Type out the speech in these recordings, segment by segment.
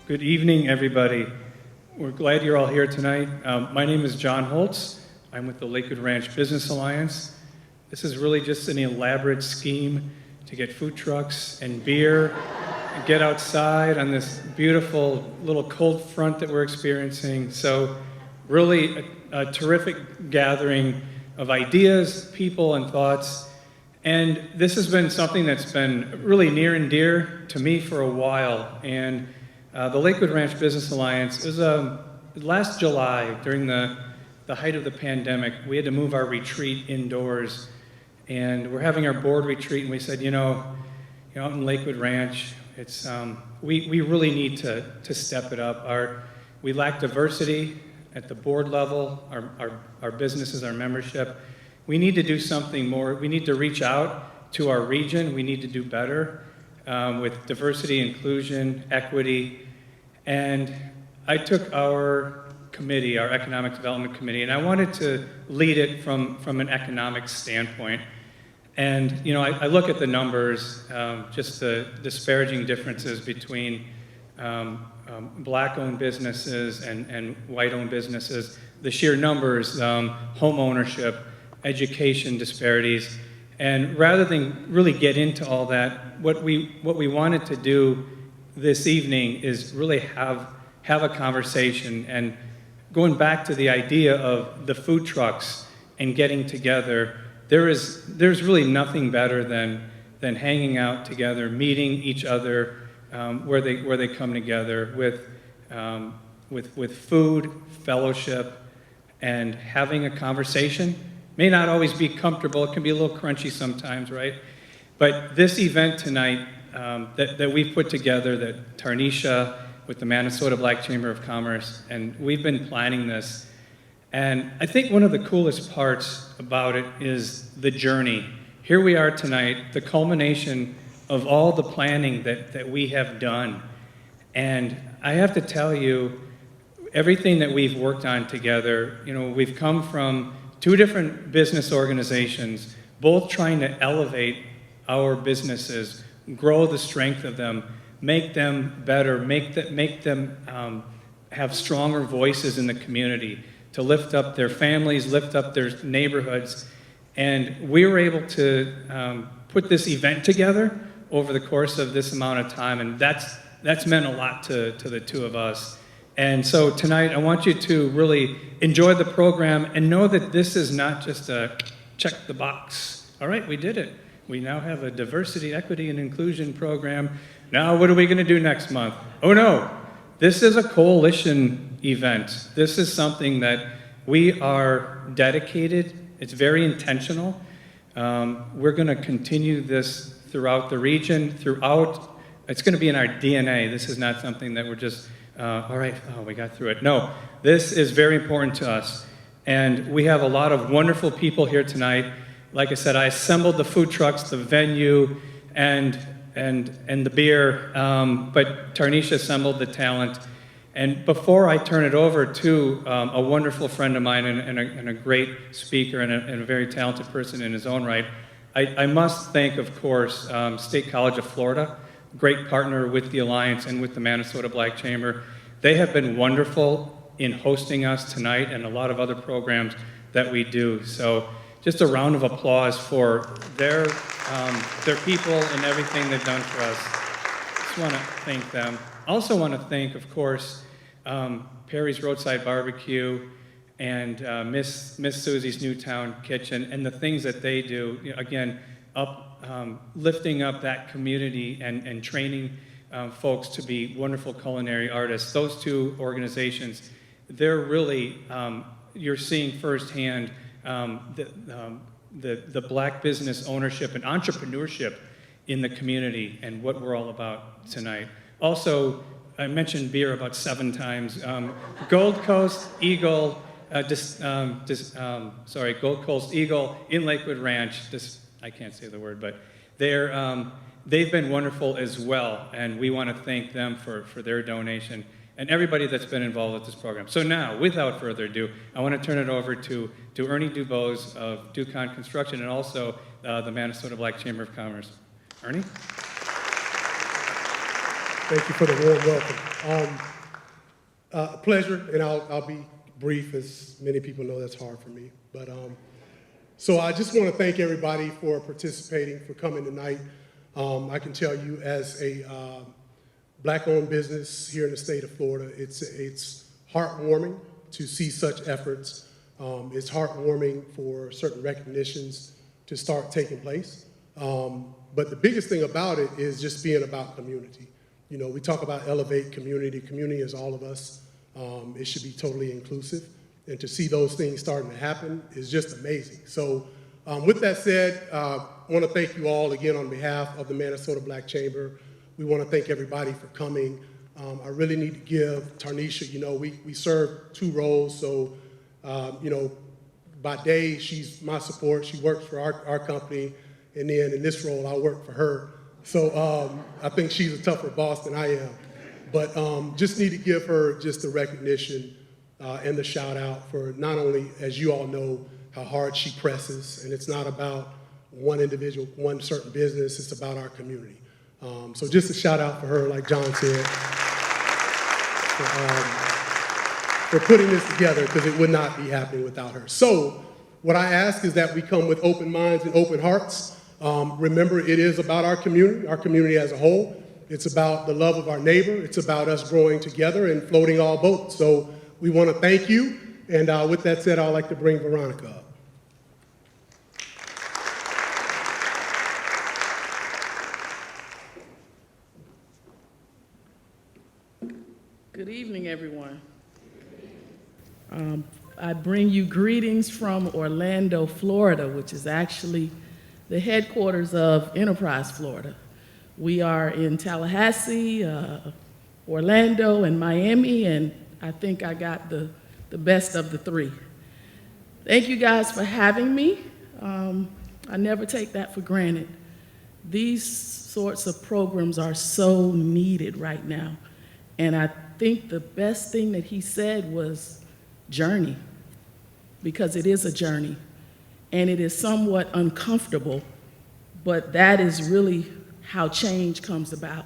Good evening, everybody. We're glad you're all here tonight. My name is John Holtz. I'm with the Lakewood Ranch Business Alliance. This is really just an elaborate scheme to get food trucks and beer and get outside on this beautiful little cold front that we're experiencing. So really a terrific gathering of ideas, people, and thoughts. And this has been something that's been really near and dear to me for a while. And the Lakewood Ranch Business Alliance is last July, during the height of the pandemic, we had to move our retreat indoors. And we're having our board retreat, and we said, out in Lakewood Ranch, it's we really need to step it up. We lack diversity at the board level, our businesses, our membership. We need to do something more. We need to reach out to our region. We need to do better with diversity, inclusion, equity. And I took our committee, our Economic Development Committee, and I wanted to lead it from an economic standpoint. And, I look at the numbers, just the disparaging differences between black-owned businesses and white-owned businesses, the sheer numbers, home ownership, education disparities. And rather than really get into all that, what we wanted to do this evening is really have a conversation. And going back to the idea of the food trucks and getting together, there's really nothing better than hanging out together, meeting each other where they come together with food, fellowship, and having a conversation. May not always be comfortable. It can be a little crunchy sometimes, right? But this event tonight that we've put together, that Tarnisha with the Minnesota Black Chamber of Commerce, and we've been planning this. And I think one of the coolest parts about it is the journey. Here we are tonight, the culmination of all the planning that we have done. And I have to tell you, everything that we've worked on together, we've come from two different business organizations, both trying to elevate our businesses, grow the strength of them, make them better, make them have stronger voices in the community, to lift up their families, lift up their neighborhoods. And we were able to put this event together over the course of this amount of time, and that's meant a lot to the two of us. And so tonight, I want you to really enjoy the program and know that this is not just a check the box. All right, we did it. We now have a diversity, equity, and inclusion program. Now, what are we going to do next month? Oh, no. This is a coalition event. This is something that we are dedicated. It's very intentional. We're going to continue this throughout the region, it's going to be in our DNA. This is not something that we're just, all right, we got through it. No, this is very important to us. And we have a lot of wonderful people here tonight. Like I said, I assembled the food trucks, the venue, and the beer, but Tarnisha assembled the talent. And before I turn it over to a wonderful friend of mine and a great speaker and a very talented person in his own right, I must thank, of course, State College of Florida, great partner with the Alliance and with the Minnesota Black Chamber. They have been wonderful in hosting us tonight and a lot of other programs that we do. So just a round of applause for their people and everything they've done for us. Just want to thank them. Also want to thank, of course, Perry's Roadside Barbecue and Miss Susie's Newtown Kitchen and the things that they do, again, lifting up that community and training folks to be wonderful culinary artists. Those two organizations, they're really, you're seeing firsthand the black business ownership and entrepreneurship in the community and what we're all about tonight. Also, I mentioned beer about 7 times. Gold Coast Eagle, Gold Coast Eagle in Lakewood Ranch. I can't say the word, but they've been wonderful as well, and we want to thank them for their donation and everybody that's been involved with this program. So now, without further ado, I want to turn it over to Ernie Dubose of Ducon Construction and also the Minnesota Black Chamber of Commerce. Ernie? Thank you for the warm welcome. A pleasure, and I'll be brief, as many people know that's hard for me. But so I just want to thank everybody for participating, for coming tonight. I can tell you, as a Black-owned business here in the state of Florida, it's heartwarming to see such efforts. It's heartwarming for certain recognitions to start taking place. But the biggest thing about it is just being about community. You know, we talk about elevate community. Community is all of us. It should be totally inclusive. And to see those things starting to happen is just amazing. So with that said, I want to thank you all again on behalf of the Minnesota Black Chamber. We want to thank everybody for coming. I really need to give Tarnisha, you know, we serve two roles. So, you know, by day, she's my support. She works for our company. And then in this role, I work for her. So I think she's a tougher boss than I am. But just need to give her just the recognition and the shout out for not only, as you all know, how hard she presses. And it's not about one individual, one certain business. It's about our community. So just a shout out for her, like John said, for putting this together, because it would not be happening without her. So what I ask is that we come with open minds and open hearts. Remember, it is about our community as a whole. It's about the love of our neighbor. It's about us growing together and floating all boats. So we want to thank you. And with that said, I'd like to bring Veronica up. Good evening, everyone. I bring you greetings from Orlando, Florida, which is actually the headquarters of Enterprise Florida. We are in Tallahassee, Orlando, and Miami, and I think I got the best of the three. Thank you guys for having me. I never take that for granted. These sorts of programs are so needed right now, and I think the best thing that he said was journey, because it is a journey. And it is somewhat uncomfortable, but that is really how change comes about.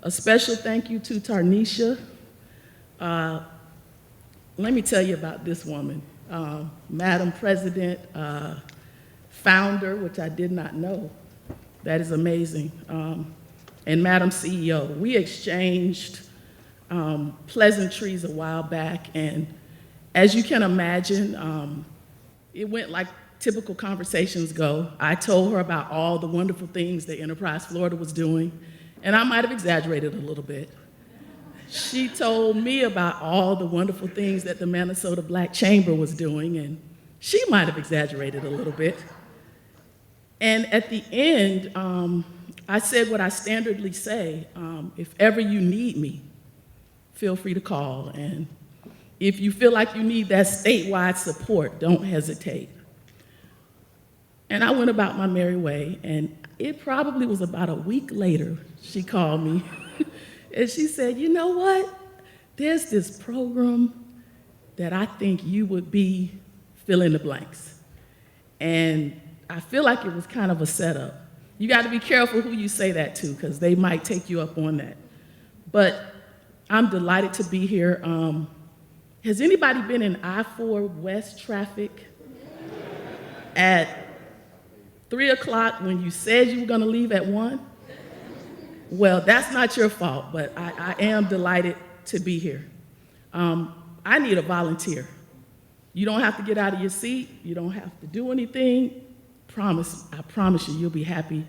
A special thank you to Tarnisha. Let me tell you about this woman. Madam President, founder, which I did not know. That is amazing. And Madam CEO. We exchanged pleasantries a while back, and as you can imagine, it went like typical conversations go. I told her about all the wonderful things that Enterprise Florida was doing, and I might have exaggerated a little bit. She told me about all the wonderful things that the Minnesota Black Chamber was doing, and she might have exaggerated a little bit. And at the end, I said what I standardly say, if ever you need me, feel free to call. And if you feel like you need that statewide support, don't hesitate. And I went about my merry way, and it probably was about a week later, she called me, and she said, you know what? There's this program that I think you would be fill in the blanks. And I feel like it was kind of a setup. You got to be careful who you say that to, because they might take you up on that. But I'm delighted to be here. Has anybody been in I-4 West traffic at 3 o'clock when you said you were going to leave at 1? Well, that's not your fault, but I am delighted to be here. I need a volunteer. You don't have to get out of your seat. You don't have to do anything. I promise you, you'll be happy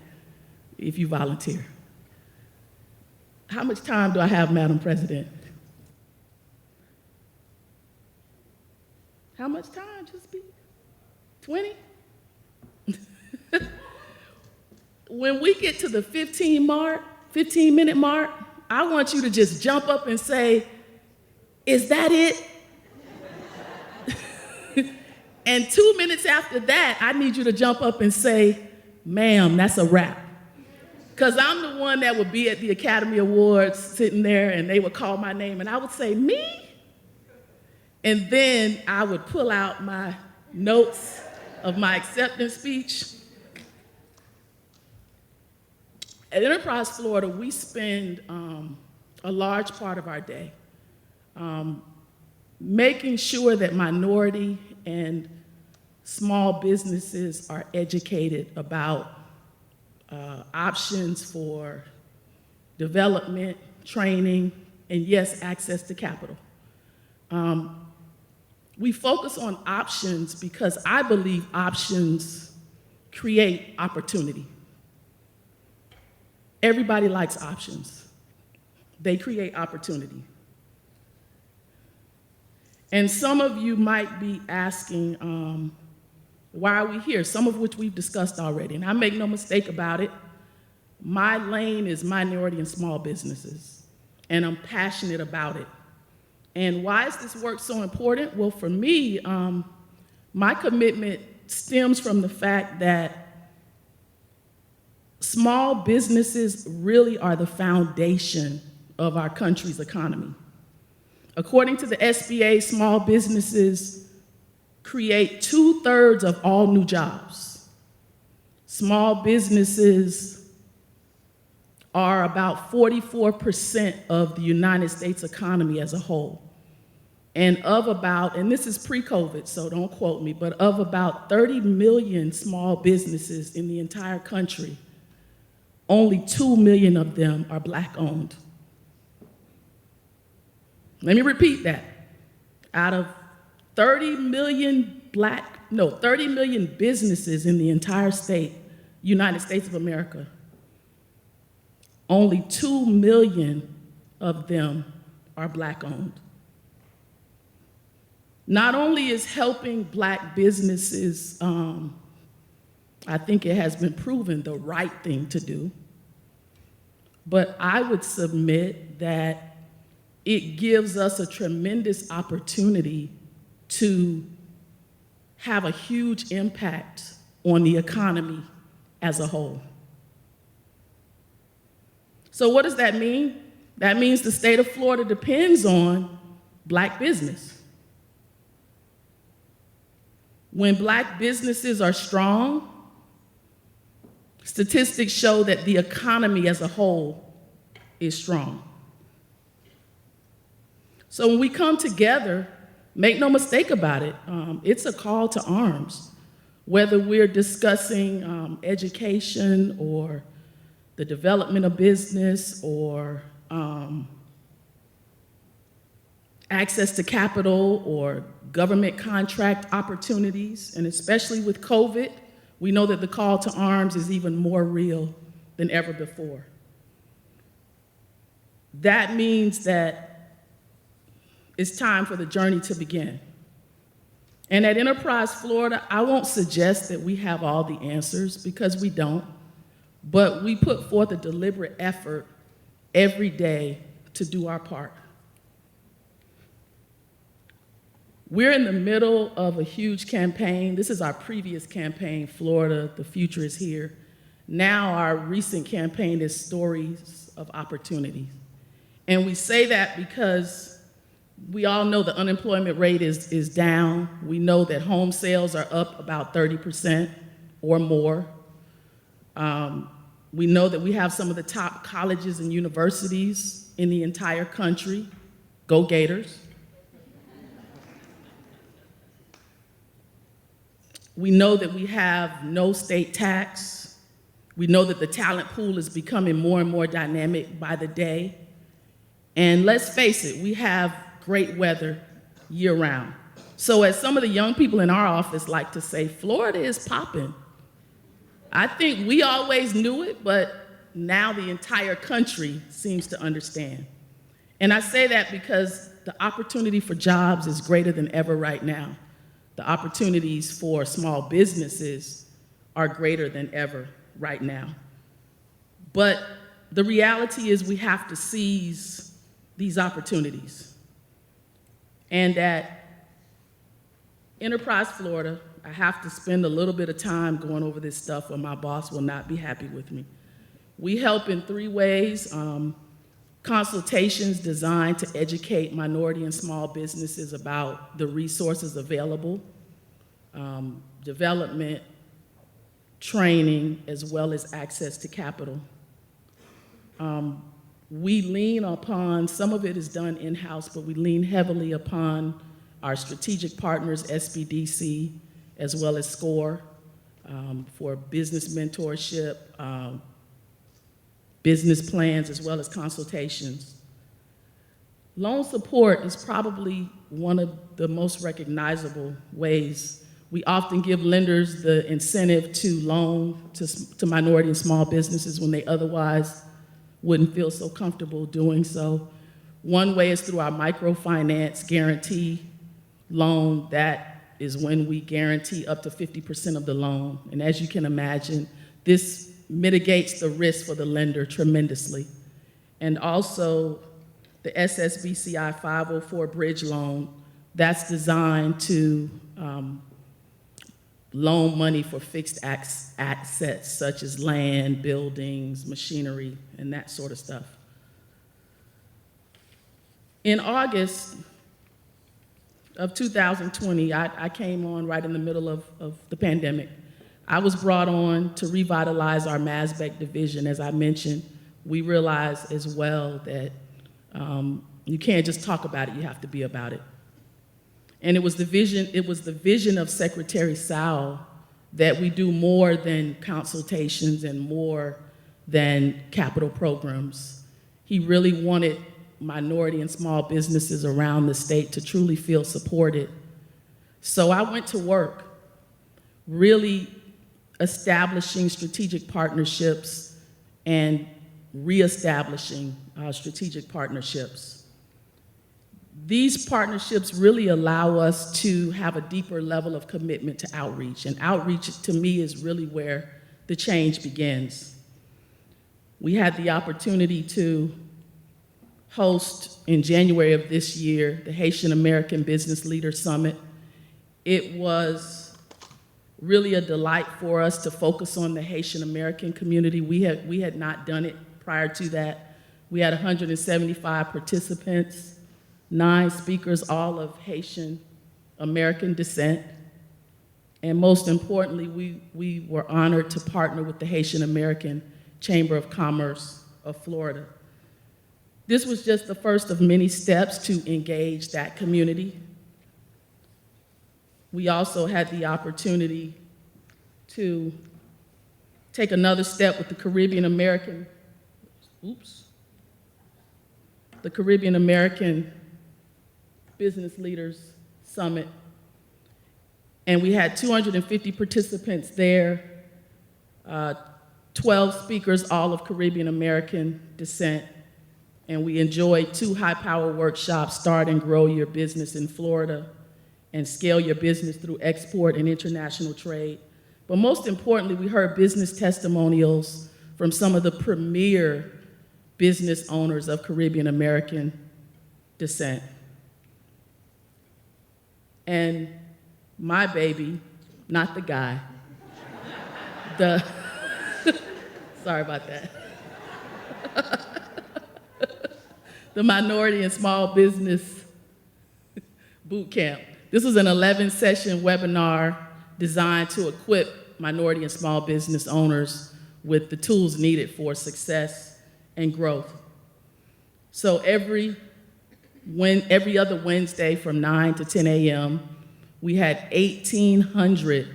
if you volunteer. How much time do I have, Madam President? How much time? Just be 20? When we get to the 15-minute mark, I want you to just jump up and say, is that it? And 2 minutes after that, I need you to jump up and say, ma'am, that's a wrap. Because I'm the one that would be at the Academy Awards sitting there, and they would call my name, and I would say, me? And then I would pull out my notes of my acceptance speech. At Enterprise Florida, we spend a large part of our day. Making sure that minority and small businesses are educated about options for development, training, and yes, access to capital. We focus on options because I believe options create opportunity. Everybody likes options. They create opportunity. And some of you might be asking, why are we here? Some of which we've discussed already. And I make no mistake about it. My lane is minority and small businesses, and I'm passionate about it. And why is this work so important? Well, for me, my commitment stems from the fact that small businesses really are the foundation of our country's economy. According to the SBA, small businesses create 2/3 of all new jobs. Small businesses are about 44% of the United States economy as a whole. And of about, and this is pre-COVID, so don't quote me, but of about 30 million small businesses in the entire country, only 2 million of them are Black-owned. Let me repeat that. Out of 30 million businesses in the entire United States of America, only 2 million of them are Black-owned. Not only is helping Black businesses, I think it has been proven the right thing to do, but I would submit that it gives us a tremendous opportunity to have a huge impact on the economy as a whole. So what does that mean? That means the state of Florida depends on Black business. When Black businesses are strong, statistics show that the economy as a whole is strong. So when we come together, make no mistake about it, it's a call to arms. Whether we're discussing education or the development of business or access to capital or government contract opportunities, and especially with COVID, we know that the call to arms is even more real than ever before. That means that it's time for the journey to begin. And at Enterprise Florida, I won't suggest that we have all the answers, because we don't, but we put forth a deliberate effort every day to do our part. We're in the middle of a huge campaign. This is our previous campaign, Florida, the future is here. Now our recent campaign is Stories of Opportunity. And we say that because we all know the unemployment rate is down. We know that home sales are up about 30% or more. We know that we have some of the top colleges and universities in the entire country. Go Gators. We know that we have no state tax. We know that the talent pool is becoming more and more dynamic by the day. And let's face it, we have great weather year-round. So as some of the young people in our office like to say, Florida is popping. I think we always knew it, but now the entire country seems to understand. And I say that because the opportunity for jobs is greater than ever right now. The opportunities for small businesses are greater than ever right now. But the reality is we have to seize these opportunities. And at Enterprise Florida, I have to spend a little bit of time going over this stuff or my boss will not be happy with me. We help in 3 ways. Consultations designed to educate minority and small businesses about the resources available, development, training, as well as access to capital. we lean upon, some of it is done in-house, but we lean heavily upon our strategic partners, SBDC, as well as SCORE, for business mentorship, business plans, as well as consultations. Loan support is probably one of the most recognizable ways. We often give lenders the incentive to loan to minority and small businesses when they otherwise wouldn't feel so comfortable doing so. One way is through our microfinance guarantee loan. That is when we guarantee up to 50% of the loan. And as you can imagine, this mitigates the risk for the lender tremendously. And also the SSBCI 504 bridge loan, that's designed to loan money for fixed assets such as land, buildings, machinery, and that sort of stuff. In August of 2020, I came on right in the middle of the pandemic. I was brought on to revitalize our MASBEC division. As I mentioned, we realized as well that you can't just talk about it, you have to be about it. And it was the vision of Secretary Sowell that we do more than consultations and more than capital programs. He really wanted minority and small businesses around the state to truly feel supported. So I went to work really establishing strategic partnerships and reestablishing strategic partnerships. These partnerships really allow us to have a deeper level of commitment to outreach, and outreach to me is really where the change begins. We had the opportunity to host in January of this year the Haitian American Business Leader Summit. It was really a delight for us to focus on the Haitian American community. We had not done it prior to that. We had 175 participants, 9 speakers, all of Haitian American descent. And most importantly, we were honored to partner with the Haitian American Chamber of Commerce of Florida. This was just the first of many steps to engage that community. We also had the opportunity to take another step with the Caribbean American Business Leaders Summit. And we had 250 participants there, 12 speakers, all of Caribbean American descent. And we enjoyed 2 high-power workshops, Start and Grow Your Business in Florida and Scale Your Business Through Export and International Trade. But most importantly, we heard business testimonials from some of the premier business owners of Caribbean American descent. And my baby, not the guy, sorry about that. The Minority and Small Business Boot Camp. This was an 11-session webinar designed to equip minority and small business owners with the tools needed for success and growth. So every other Wednesday from 9 to 10 a.m., we had 1,800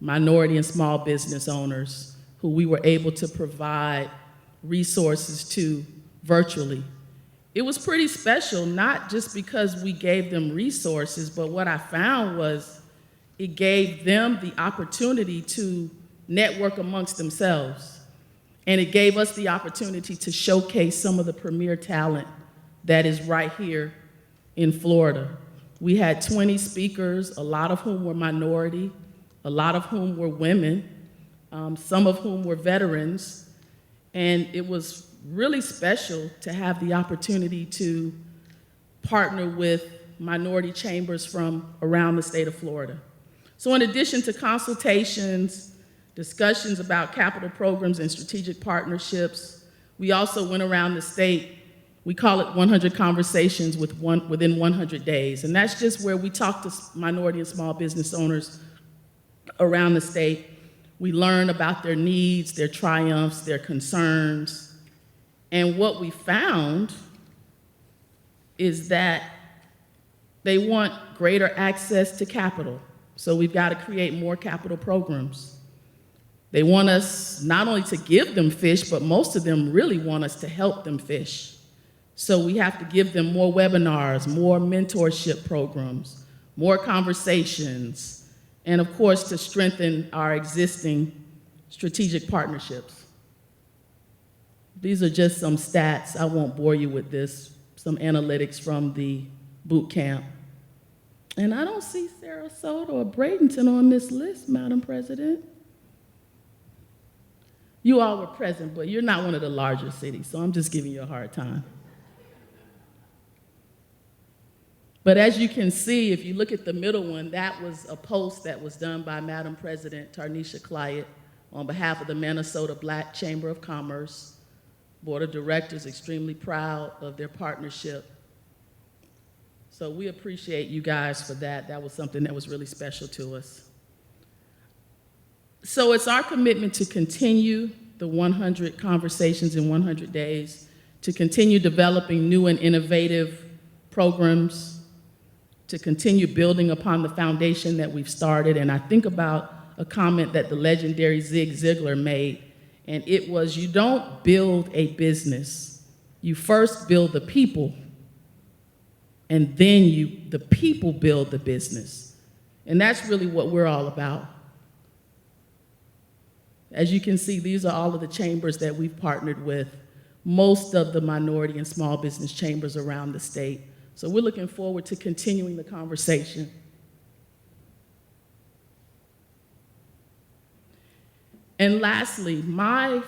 minority and small business owners who we were able to provide resources to virtually. It was pretty special, not just because we gave them resources, but what I found was it gave them the opportunity to network amongst themselves. And it gave us the opportunity to showcase some of the premier talent that is right here in Florida. We had 20 speakers, a lot of whom were minority, a lot of whom were women, some of whom were veterans, and it was really special to have the opportunity to partner with minority chambers from around the state of Florida. So in addition to consultations, discussions about capital programs and strategic partnerships, we also went around the state. We call it 100 Conversations within 100 days. And that's just where we talk to minority and small business owners around the state. We learn about their needs, their triumphs, their concerns. And what we found is that they want greater access to capital. So we've got to create more capital programs. They want us not only to give them fish, but most of them really want us to help them fish. So we have to give them more webinars, more mentorship programs, more conversations, and of course to strengthen our existing strategic partnerships. These are just some stats. I won't bore you with this, some analytics from the boot camp. And I don't see Sarasota or Bradenton on this list, Madam President. You all were present, but you're not one of the larger cities, so I'm just giving you a hard time. But as you can see, if you look at the middle one, that was a post that was done by Madam President Tarnisha Clyett on behalf of the Minnesota Black Chamber of Commerce. Board of Directors extremely proud of their partnership. So we appreciate you guys for that. That was something that was really special to us. So it's our commitment to continue the 100 conversations in 100 days, to continue developing new and innovative programs, to continue building upon the foundation that we've started. And I think about a comment that the legendary Zig Ziglar made, and it was, you don't build a business. You first build the people, and then the people build the business. And that's really what we're all about. As you can see, these are all of the chambers that we've partnered with, most of the minority and small business chambers around the state. So we're looking forward to continuing the conversation. And lastly, my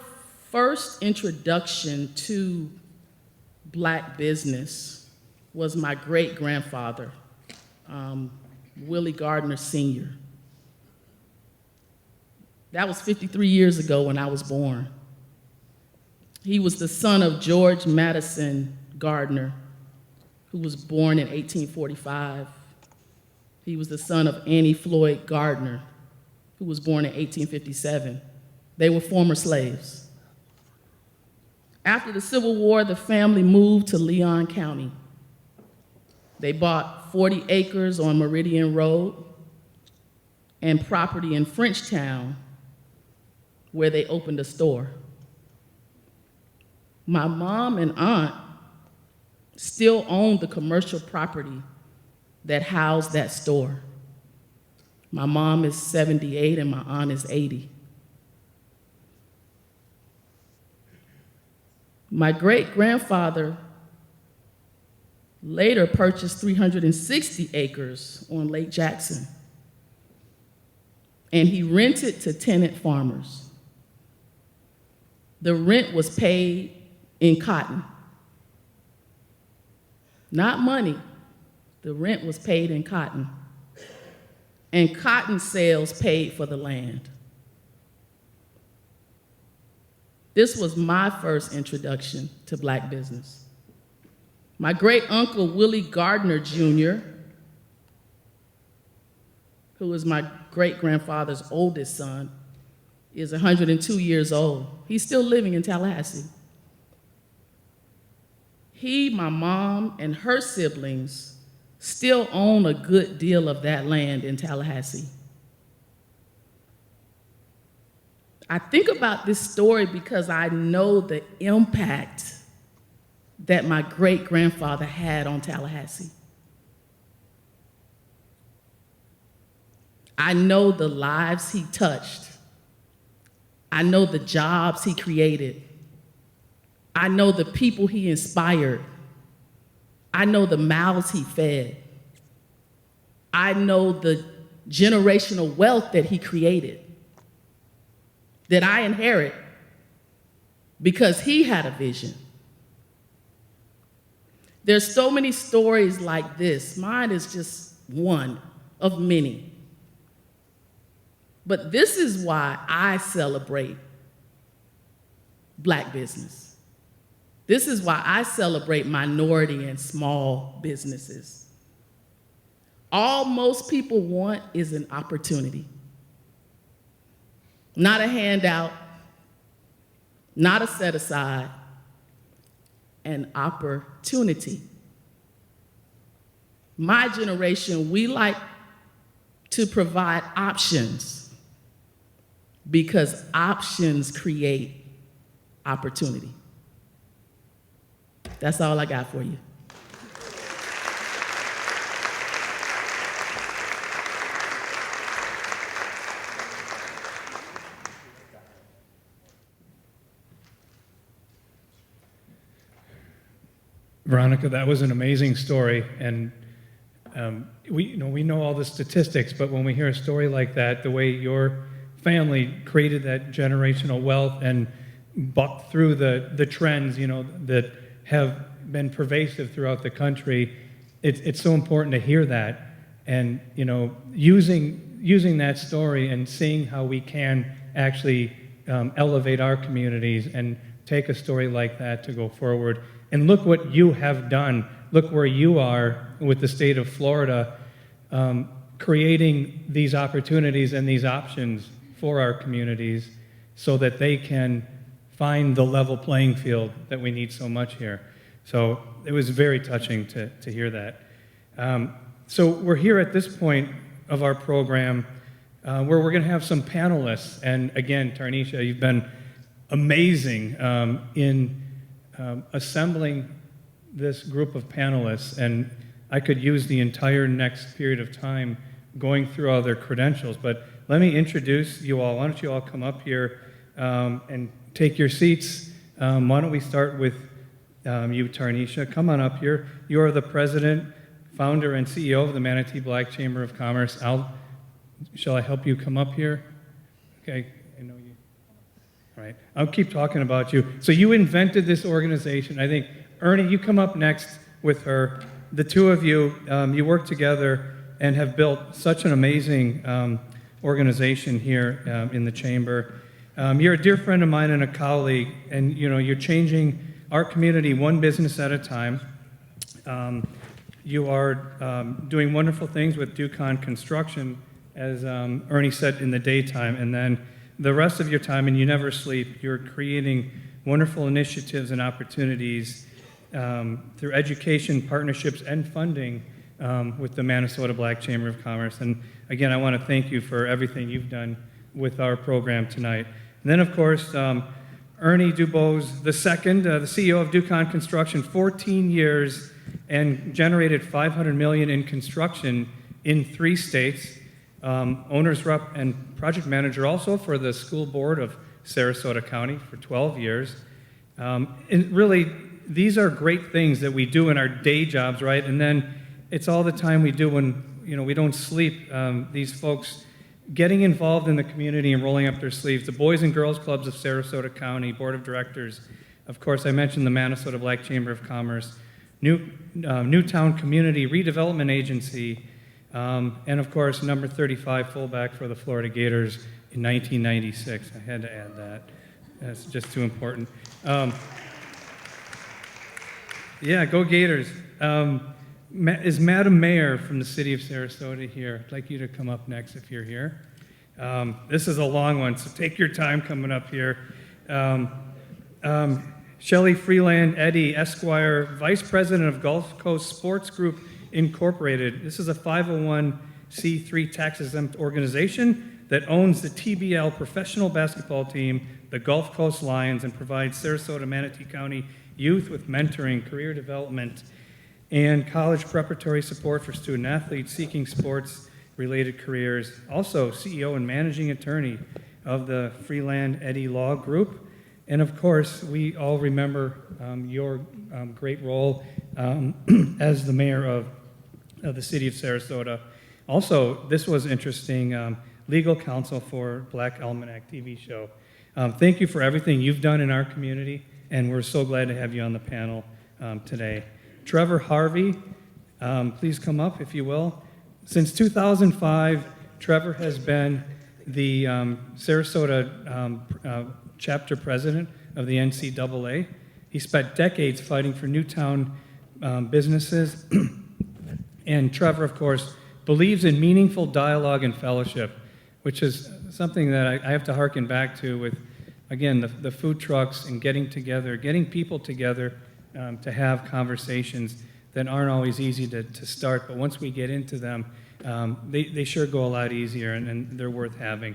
first introduction to Black business was my great-grandfather, Willie Gardner Sr. That was 53 years ago when I was born. He was the son of George Madison Gardner, who was born in 1845. He was the son of Annie Floyd Gardner, who was born in 1857. They were former slaves. After the Civil War, the family moved to Leon County. They bought 40 acres on Meridian Road and property in Frenchtown, where they opened a store. My mom and aunt still own the commercial property that housed that store. My mom is 78 and my aunt is 80. My great-grandfather later purchased 360 acres on Lake Jackson, and he rented to tenant farmers. The rent was paid in cotton. Not money. The rent was paid in cotton. And cotton sales paid for the land. This was my first introduction to Black business. My great-uncle, Willie Gardner Jr., who was my great-grandfather's oldest son, is 102 years old. He's still living in Tallahassee. He, my mom, and her siblings still own a good deal of that land in Tallahassee. I think about this story because I know the impact that my great-grandfather had on Tallahassee. I know the lives he touched. I know the jobs he created. I know the people he inspired. I know the mouths he fed. I know the generational wealth that he created, that I inherit because he had a vision. There's so many stories like this. Mine is just one of many. But this is why I celebrate Black business. This is why I celebrate minority and small businesses. All most people want is an opportunity. Not a handout, not a set aside, and opportunity. My generation, we like to provide options because options create opportunity. That's all I got for you. Veronica, that was an amazing story, and we know all the statistics, but when we hear a story like that, the way your family created that generational wealth and bucked through the trends, that have been pervasive throughout the country, it's so important to hear that, and using that story and seeing how we can actually elevate our communities and take a story like that to go forward. And look what you have done. Look where you are with the state of Florida, creating these opportunities and these options for our communities so that they can find the level playing field that we need so much here. So it was very touching to hear that. So we're here at this point of our program where we're going to have some panelists. And again, Tarnisha, you've been amazing in assembling this group of panelists, and I could use the entire next period of time going through all their credentials, but let me introduce you all. Why don't you all come up here and take your seats. Why don't we start with you, Tarnisha. Come on up here. You are the president, founder, and CEO of the Manatee Black Chamber of Commerce. Shall I help you come up here? Okay, I know you. All right, I'll keep talking about you. So you invented this organization. I think, Ernie, you come up next with her. The two of you, you work together and have built such an amazing organization here in the chamber. You're a dear friend of mine and a colleague, and you're changing our community one business at a time. You are doing wonderful things with Ducon Construction, as Ernie said, in the daytime, and then the rest of your time, and you never sleep, you're creating wonderful initiatives and opportunities through education, partnerships, and funding with the Minnesota Black Chamber of Commerce. And again, I want to thank you for everything you've done with our program tonight. And then, of course, Ernie Dubose II, the CEO of Ducon Construction, 14 years and generated $500 million in construction in 3 states. Owner's rep and project manager also for the school board of Sarasota County for 12 years. And really, these are great things that we do in our day jobs, right? And then it's all the time we do when we don't sleep. These folks getting involved in the community and rolling up their sleeves. The Boys and Girls Clubs of Sarasota County, Board of Directors. Of course, I mentioned the Minnesota Black Chamber of Commerce, Newtown Community Redevelopment Agency, and of course, number 35 fullback for the Florida Gators in 1996. I had to add that. That's just too important. Yeah, go Gators. Is Madam Mayor from the city of Sarasota here? I'd like you to come up next if you're here. This is a long one, so take your time coming up here. Shelley Freeland Eddy, Esquire, Vice President of Gulf Coast Sports Group Incorporated. This is a 501c3 tax-exempt organization that owns the TBL professional basketball team, the Gulf Coast Lions, and provides Sarasota, Manatee County youth with mentoring, career development, and college preparatory support for student athletes seeking sports-related careers. Also, CEO and managing attorney of the Freeland Eddy Law Group. And of course, we all remember your great role as the mayor of the city of Sarasota. Also, this was interesting, legal counsel for Black Almanac TV show. Thank you for everything you've done in our community, and we're so glad to have you on the panel today. Trevor Harvey, please come up if you will. Since 2005, Trevor has been the Sarasota chapter president of the NCAA. He spent decades fighting for Newtown businesses. And Trevor, of course, believes in meaningful dialogue and fellowship, which is something that I have to hearken back to with, again, the food trucks and getting together, getting people together to have conversations that aren't always easy to start, but once we get into them, they sure go a lot easier, and they're worth having.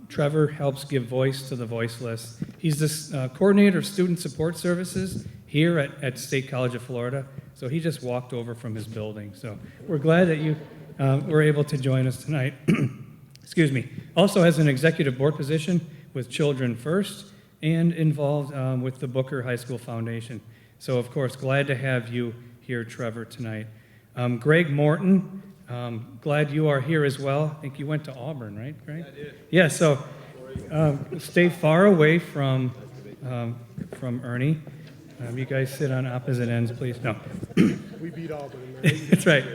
Trevor helps give voice to the voiceless. He's the coordinator of student support services here at State College of Florida, so he just walked over from his building. So we're glad that you were able to join us tonight. Excuse me. Also has an executive board position with Children First and involved with the Booker High School Foundation. So, of course, glad to have you here, Trevor, tonight. Greg Morton, glad you are here as well. I think you went to Auburn, right, Greg? I did. Yeah, so stay far away from Ernie. You guys sit on opposite ends, please. No. We beat Auburn. That's right.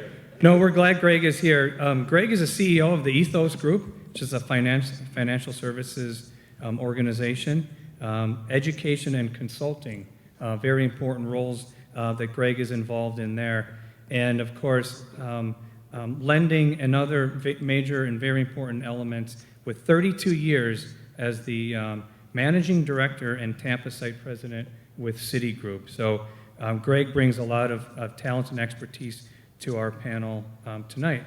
No, we're glad Greg is here. Greg is a CEO of the Ethos Group, which is a financial services organization, education and consulting, very important roles that Greg is involved in there. And of course, lending and other major and very important elements with 32 years as the managing director and Tampa site president with Citigroup. So Greg brings a lot of talent and expertise to our panel tonight.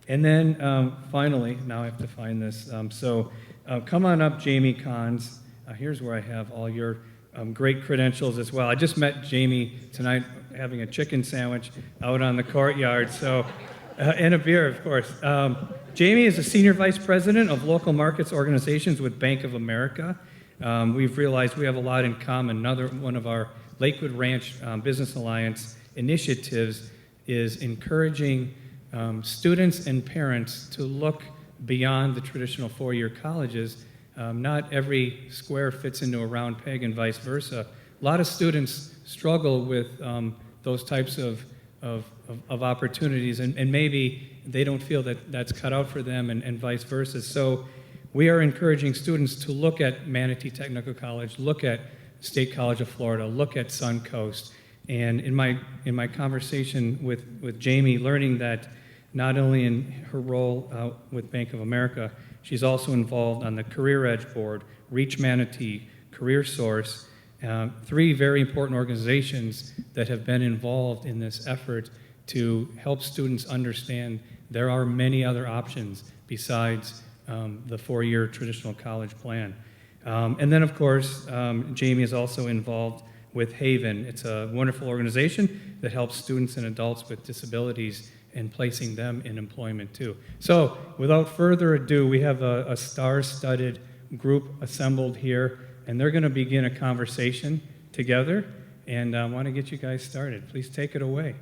And then finally, now I have to find this. Come on up, Jamie Kahns. Here's where I have all your great credentials as well. I just met Jamie tonight having a chicken sandwich out on the courtyard, so, and a beer, of course. Jamie is a senior vice president of local markets organizations with Bank of America. We've realized we have a lot in common. Another one of our Lakewood Ranch Business Alliance initiatives is encouraging students and parents to look beyond the traditional four-year colleges. Not every square fits into a round peg and vice versa. A lot of students struggle with those types of opportunities, and maybe they don't feel that that's cut out for them, and vice versa. So we are encouraging students to look at Manatee Technical College, look at State College of Florida, look at Suncoast. And in my conversation with Jamie, learning that not only in her role with Bank of America, she's also involved on the Career Edge Board, Reach Manatee, Career Source, three very important organizations that have been involved in this effort to help students understand there are many other options besides the four-year traditional college plan. And then, of course, Jamie is also involved with Haven. It's a wonderful organization that helps students and adults with disabilities and placing them in employment too. So without further ado, we have a star-studded group assembled here, and they're going to begin a conversation together, and I want to get you guys started. Please take it away.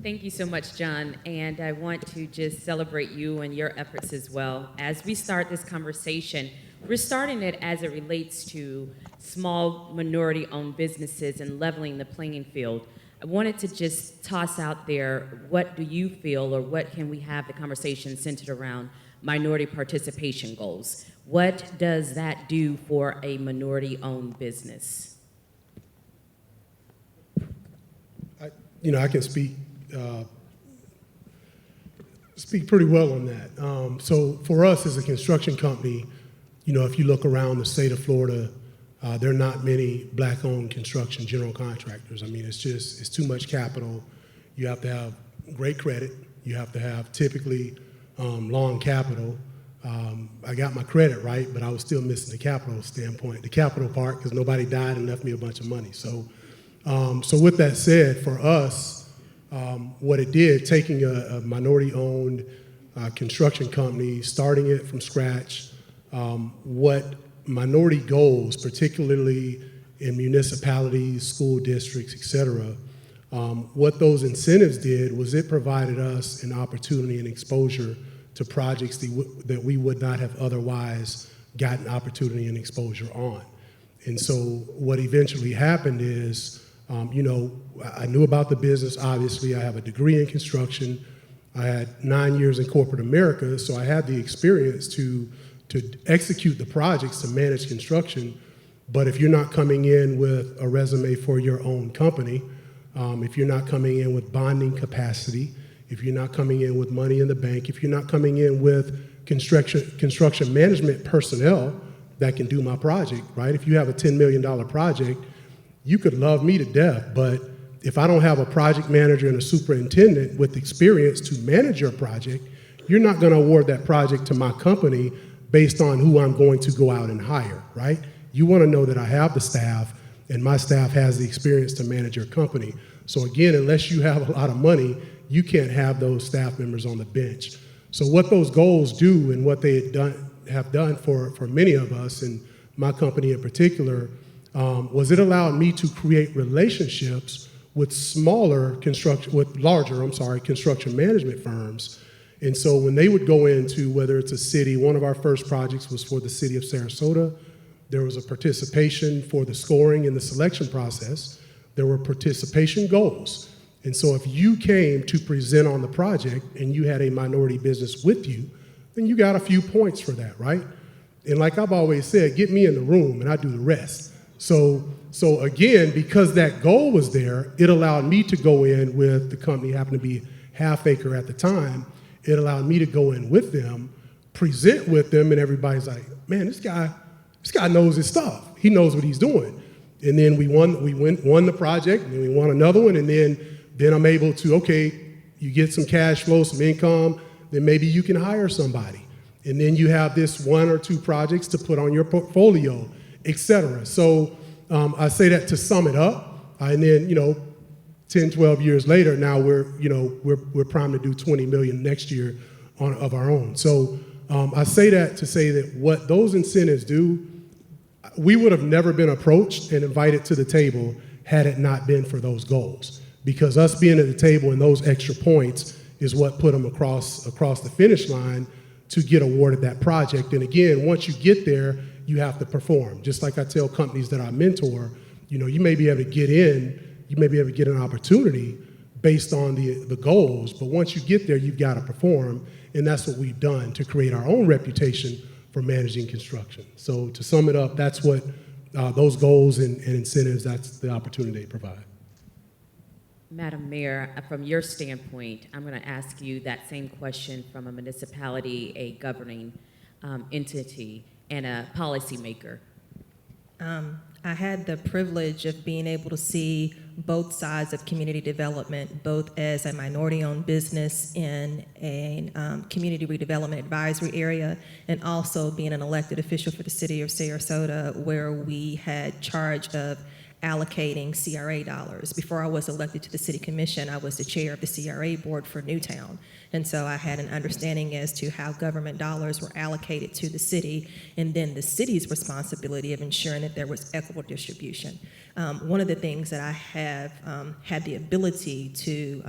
Thank you so much, John, and I want to just celebrate you and your efforts as well. As we start this conversation, we're starting it as it relates to small minority-owned businesses and leveling the playing field. I wanted to just toss out there, what do you feel, or what can we have the conversation centered around minority participation goals? What does that do for a minority-owned business? I can speak pretty well on that. So for us as a construction company, if you look around the state of Florida, there are not many black-owned construction general contractors. I mean, it's too much capital. You have to have great credit. You have to have typically long capital. I got my credit right, but I was still missing the capital standpoint, the capital part, because nobody died and left me a bunch of money. So with that said, for us, what it did, taking a minority-owned construction company, starting it from scratch, what minority goals, particularly in municipalities, school districts, et cetera, what those incentives did was it provided us an opportunity and exposure to projects that we would not have otherwise gotten opportunity and exposure on. And so what eventually happened is, I knew about the business, obviously. I have a degree in construction. I had 9 years in corporate America, so I had the experience to execute the projects, to manage construction. But if you're not coming in with a resume for your own company, if you're not coming in with bonding capacity, if you're not coming in with money in the bank, if you're not coming in with construction management personnel that can do my project, right? If you have a $10 million project, you could love me to death, but if I don't have a project manager and a superintendent with experience to manage your project, you're not going to award that project to my company based on who I'm going to go out and hire, right? You want to know that I have the staff and my staff has the experience to manage your company. So again, unless you have a lot of money, you can't have those staff members on the bench. So what those goals do and what they have done for many of us, and my company in particular, was it allowed me to create relationships with larger construction management firms. And so when they would go into, whether it's a city, one of our first projects was for the city of Sarasota. There was a participation for the scoring and the selection process. There were participation goals. And so if you came to present on the project and you had a minority business with you, then you got a few points for that, right? And like I've always said, get me in the room and I do the rest. So again, because that goal was there, it allowed me to go in with the company, happened to be Half Acre at the time. It allowed me to go in with them, present with them, and everybody's like, man, this guy knows his stuff. He knows what he's doing. And then we won the project, and then we won another one, and then I'm able to, okay, you get some cash flow, some income, then maybe you can hire somebody. And then you have this 1 or 2 projects to put on your portfolio, et cetera. So I say that to sum it up, and then, 10, 12 years later, now we're primed to do 20 million next year of our own. So I say that to say that what those incentives do, we would have never been approached and invited to the table had it not been for those goals. Because us being at the table and those extra points is what put them across the finish line to get awarded that project. And again, once you get there, you have to perform. Just like I tell companies that I mentor, you may be able to get in, you may be able to get an opportunity based on the goals, but once you get there, you've got to perform, and that's what we've done to create our own reputation for managing construction. So to sum it up, that's what those goals and incentives, that's the opportunity they provide. Madam Mayor, from your standpoint, I'm going to ask you that same question from a municipality, a governing entity, and a policymaker. I had the privilege of being able to see both sides of community development, both as a minority-owned business in a community redevelopment advisory area, and also being an elected official for the city of Sarasota, where we had charge of allocating CRA dollars. Before I was elected to the city commission, I was the chair of the CRA board for Newtown. And so I had an understanding as to how government dollars were allocated to the city, and then the city's responsibility of ensuring that there was equitable distribution. One of the things that I have had the ability to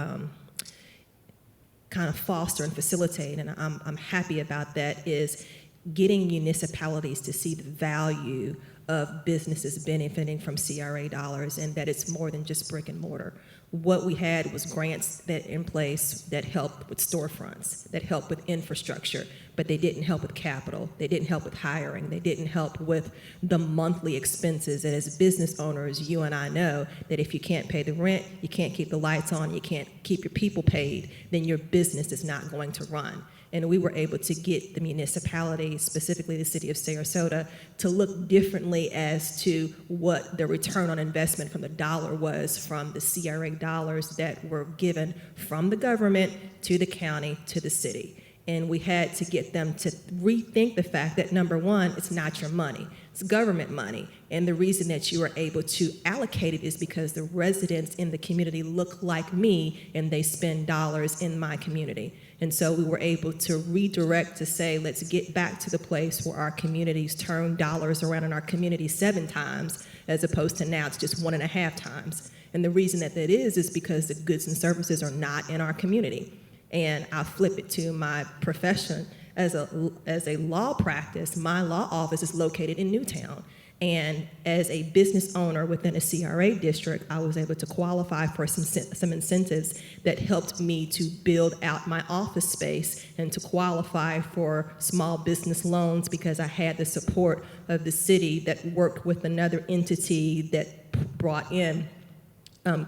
kind of foster and facilitate, and I'm happy about that, is getting municipalities to see the value of businesses benefiting from CRA dollars, and that it's more than just brick and mortar. What we had was grants that in place that helped with storefronts, that helped with infrastructure, but they didn't help with capital. They didn't help with hiring. They didn't help with the monthly expenses. And as business owners, you and I know that if you can't pay the rent, you can't keep the lights on, you can't keep your people paid, then your business is not going to run. And we were able to get the municipality, specifically the city of Sarasota, to look differently as to what the return on investment from the dollar was from the CRA dollars that were given from the government to the county to the city. And we had to get them to rethink the fact that, number one, it's not your money, it's government money. And the reason that you are able to allocate it is because the residents in the community look like me and they spend dollars in my community. And so we were able to redirect to say, let's get back to the place where our communities turn dollars around in our community 7 times, as opposed to now it's just 1.5 times. And the reason that is because the goods and services are not in our community. And I flip it to my profession as a law practice. My law office is located in Newtown. And as a business owner within a CRA district, I was able to qualify for some incentives that helped me to build out my office space and to qualify for small business loans because I had the support of the city that worked with another entity that brought in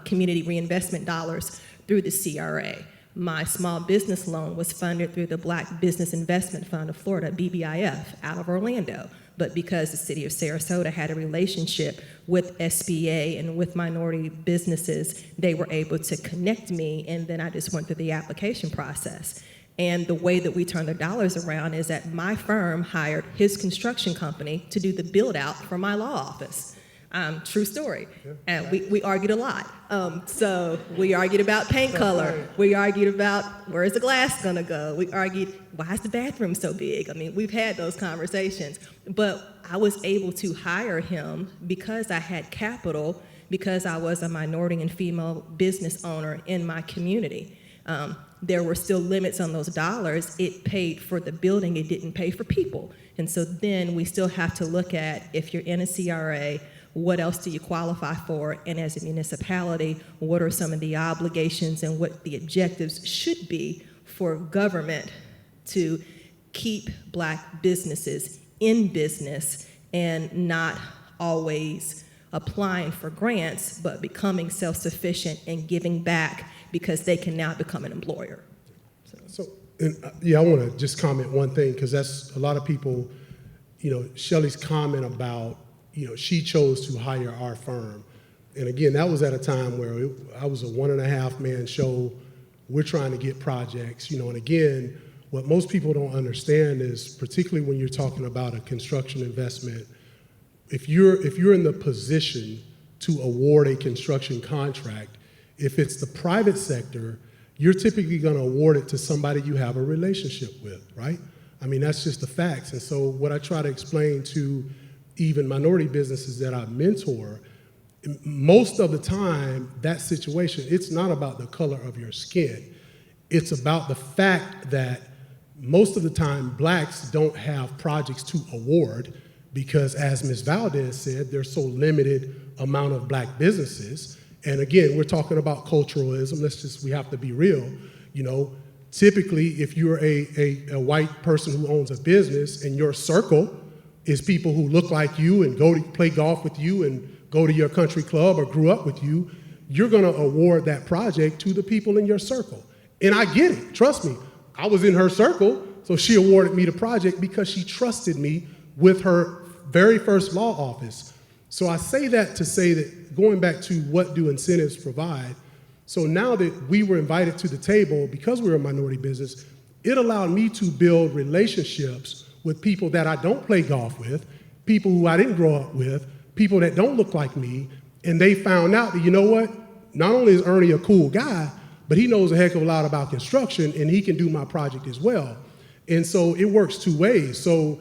community reinvestment dollars through the CRA. My small business loan was funded through the Black Business Investment Fund of Florida, BBIF, out of Orlando. But because the city of Sarasota had a relationship with SBA and with minority businesses, they were able to connect me, and then I just went through the application process. And the way that we turn the dollars around is that my firm hired his construction company to do the build out for my law office. True story. And we argued a lot. So we argued about paint color. We argued about where's the glass gonna go. We argued, why is the bathroom so big? I mean, we've had those conversations. But I was able to hire him because I had capital, because I was a minority and female business owner in my community. There were still limits on those dollars. It paid for the building, it didn't pay for people. And so then we still have to look at, if you're in a CRA, what else do you qualify for? And as a municipality, what are some of the obligations and what the objectives should be for government to keep Black businesses in business and not always applying for grants, but becoming self-sufficient and giving back because they can now become an employer. I want to just comment one thing, because that's a lot of people, Shelley's comment about, she chose to hire our firm. And again, that was at a time where I was a 1.5 man show. We're trying to get projects, and again, what most people don't understand is, particularly when you're talking about a construction investment, if you're in the position to award a construction contract, if it's the private sector, you're typically going to award it to somebody you have a relationship with, right? I mean, that's just the facts. And so what I try to explain to even minority businesses that I mentor, most of the time, that situation, it's not about the color of your skin. It's about the fact that most of the time, Blacks don't have projects to award because, as Ms. Valdez said, there's so limited amount of Black businesses. And again, we're talking about culturalism. We have to be real. Typically, if you're a white person who owns a business and your circle is people who look like you and go to play golf with you and go to your country club or grew up with you, you're gonna award that project to the people in your circle. And I get it, trust me. I was in her circle, so she awarded me the project because she trusted me with her very first law office. So I say that to say that, going back to what do incentives provide, so now that we were invited to the table, because we're a minority business, it allowed me to build relationships with people that I don't play golf with, people who I didn't grow up with, people that don't look like me, and they found out that, you know what, not only is Ernie a cool guy, but he knows a heck of a lot about construction, and he can do my project as well. And so it works two ways. So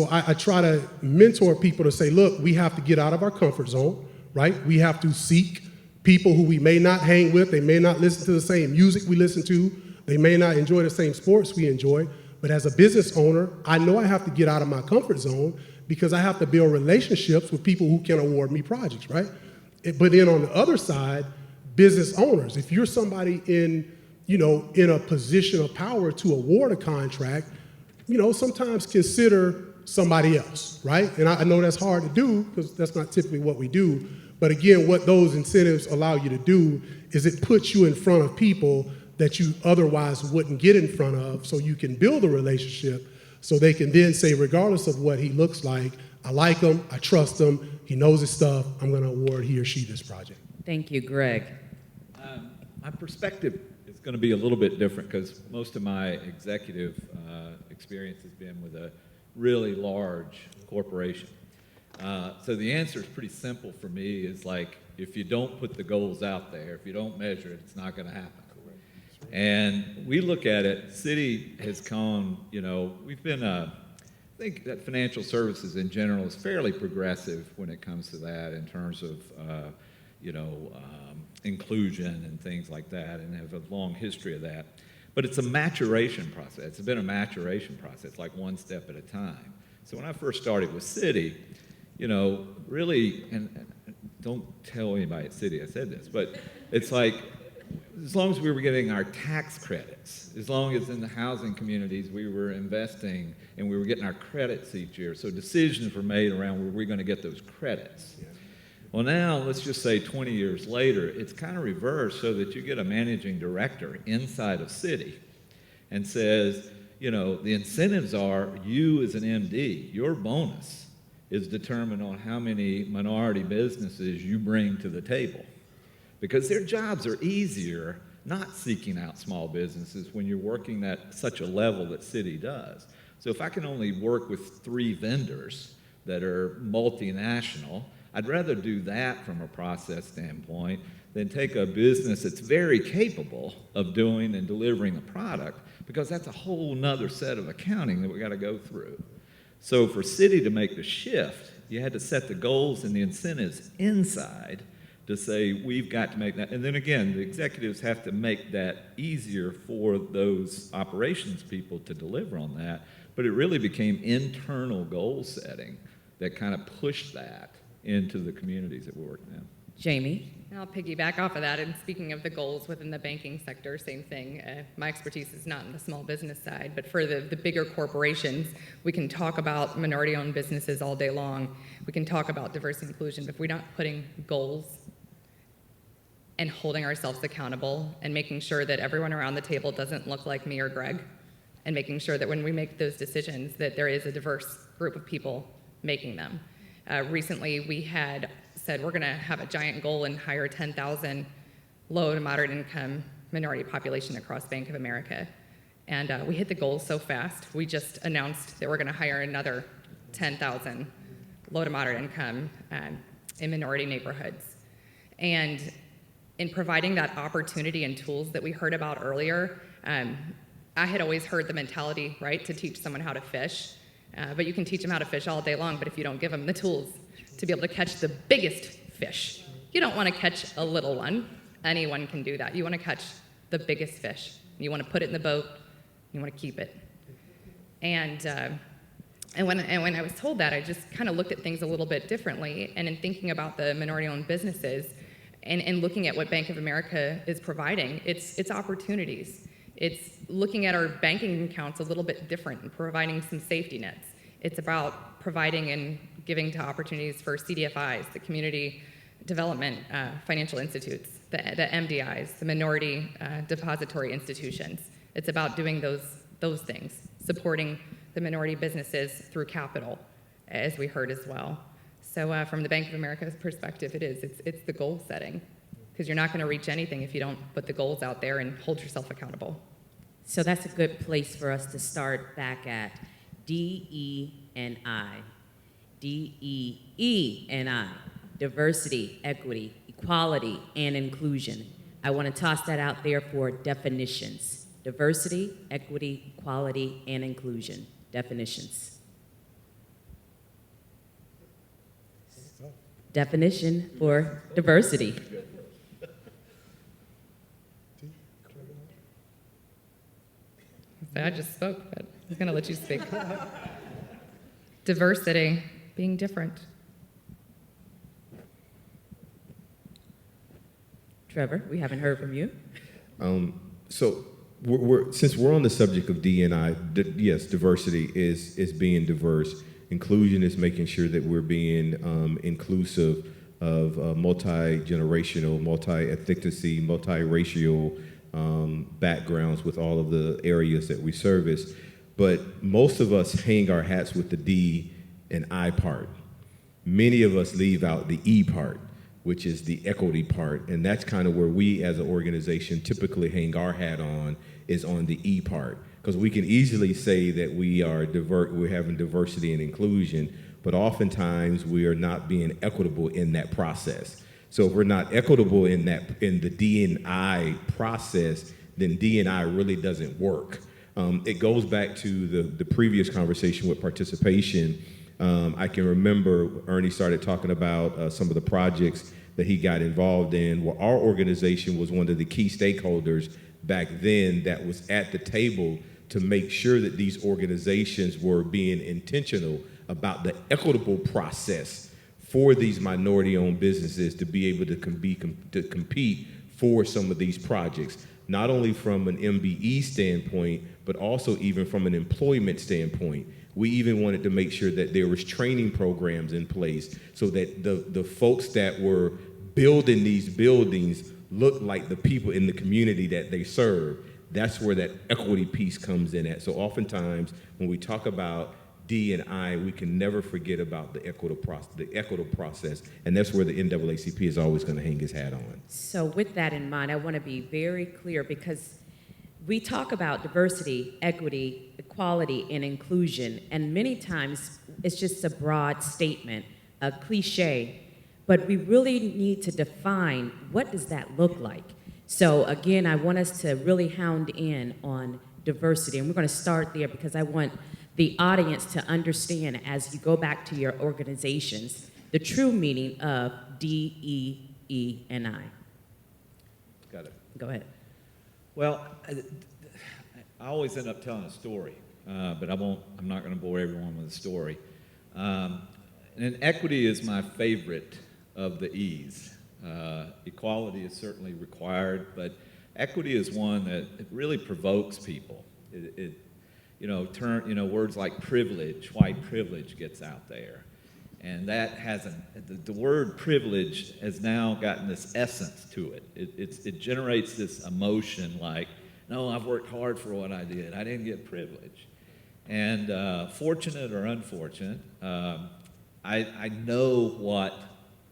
I try to mentor people to say, look, we have to get out of our comfort zone, right? We have to seek people who we may not hang with, they may not listen to the same music we listen to, they may not enjoy the same sports we enjoy, but as a business owner, I know I have to get out of my comfort zone because I have to build relationships with people who can award me projects, right? But then on the other side, business owners, if you're somebody in a position of power to award a contract, sometimes consider somebody else, right? And I know that's hard to do because that's not typically what we do. But again, what those incentives allow you to do is it puts you in front of people that you otherwise wouldn't get in front of, so you can build a relationship so they can then say, regardless of what he looks like, I like him, I trust him, he knows his stuff, I'm gonna award he or she this project. Thank you, Greg. My perspective is going to be a little bit different because most of my executive experience has been with a really large corporation. So the answer is pretty simple for me, is like, if you don't put the goals out there, if you don't measure it, it's not going to happen. And we look at it, city has gone, we've been, I think that financial services in general is fairly progressive when it comes to that in terms of, inclusion and things like that, and have a long history of that. But it's a maturation process. It's been a maturation process, like one step at a time. So when I first started with city, really, and don't tell anybody at city I said this, but it's like, as long as we were getting our tax credits, as long as in the housing communities we were investing and we were getting our credits each year, so decisions were made around where we're going to get those credits. Well, now, let's just say 20 years later, it's kind of reversed so that you get a managing director inside of city and says, you know, the incentives are you as an MD, your bonus is determined on how many minority businesses you bring to the table. Because their jobs are easier not seeking out small businesses when you're working at such a level that city does. So if I can only work with 3 vendors that are multinational, I'd rather do that from a process standpoint than take a business that's very capable of doing and delivering a product, because that's a whole nother set of accounting that we got to go through. So for city to make the shift, you had to set the goals and the incentives inside to say, we've got to make that. And then again, the executives have to make that easier for those operations people to deliver on that. But it really became internal goal setting that kind of pushed that into the communities that we're working in. Jamie? And I'll piggyback off of that. And speaking of the goals within the banking sector, same thing. My expertise is not in the small business side, but for the bigger corporations, we can talk about minority-owned businesses all day long. We can talk about diversity and inclusion, but if we're not putting goals and holding ourselves accountable and making sure that everyone around the table doesn't look like me or Greg, and making sure that when we make those decisions that there is a diverse group of people making them. Recently, we had said we're going to have a giant goal and hire 10,000 low to moderate income minority population across Bank of America. And we hit the goal so fast, we just announced that we're going to hire another 10,000 low to moderate income in minority neighborhoods. And in providing that opportunity and tools that we heard about earlier, I had always heard the mentality, right, to teach someone how to fish. But you can teach them how to fish all day long, but if you don't give them the tools to be able to catch the biggest fish, you don't want to catch a little one. Anyone can do that. You want to catch the biggest fish. You want to put it in the boat. You want to keep it. And when I was told that, I just kind of looked at things a little bit differently. And in thinking about the minority-owned businesses and looking at what Bank of America is providing, it's opportunities. It's looking at our banking accounts a little bit different and providing some safety nets. It's about providing and giving to opportunities for CDFIs, the community development financial institutes, the MDIs, the minority depository institutions. It's about doing those things, supporting the minority businesses through capital, as we heard as well. So from the Bank of America's perspective, it's the goal setting, because you're not going to reach anything if you don't put the goals out there and hold yourself accountable. So that's a good place for us to start back at DE&I. DEE&I, diversity, equity, equality, and inclusion. I want to toss that out there for definitions. Diversity, equity, equality, and inclusion. Definitions. Definition for diversity. I just spoke, but I'm going to let you speak. Diversity, being different. Trevor, we haven't heard from you. So since we're on the subject of D&I, yes, diversity is being diverse. Inclusion is making sure that we're being inclusive of multi-generational, multi-ethnicity, multi-racial backgrounds with all of the areas that we service. But most of us hang our hats with the D and I part. Many of us leave out the E part, which is the equity part, and that's kind of where we as an organization typically hang our hat on, is on the E part. Because we can easily say that we're having diversity and inclusion, but oftentimes we are not being equitable in that process. So if we're not equitable in the D&I process, then D&I really doesn't work. It goes back to the previous conversation with participation. I can remember Ernie started talking about some of the projects that he got involved in. Well, our organization was one of the key stakeholders back then that was at the table to make sure that these organizations were being intentional about the equitable process for these minority-owned businesses to be able to compete for some of these projects. not only from an MBE standpoint, but also even from an employment standpoint. We even wanted to make sure that there was training programs in place so that the folks that were building these buildings looked like the people in the community that they serve. That's where that equity piece comes in at. So oftentimes when we talk about D&I, we can never forget about the equitable process, and that's where the NAACP is always going to hang his hat on. So with that in mind, I want to be very clear because we talk about diversity, equity, equality, and inclusion, and many times it's just a broad statement, a cliche, but we really need to define what does that look like. So again, I want us to really hound in on diversity, and we're going to start there because I want the audience to understand as you go back to your organizations the true meaning of DEE&I. Got it. Go ahead. Well, I always end up telling a story, but I'm not going to bore everyone with a story. And equity is my favorite of the E's. Equality is certainly required, but equity is one that it really provokes people. Words like privilege, white privilege gets out there. And that the word privilege has now gotten this essence to it. It generates this emotion like, no, I've worked hard for what I did. I didn't get privilege. And fortunate or unfortunate, I know what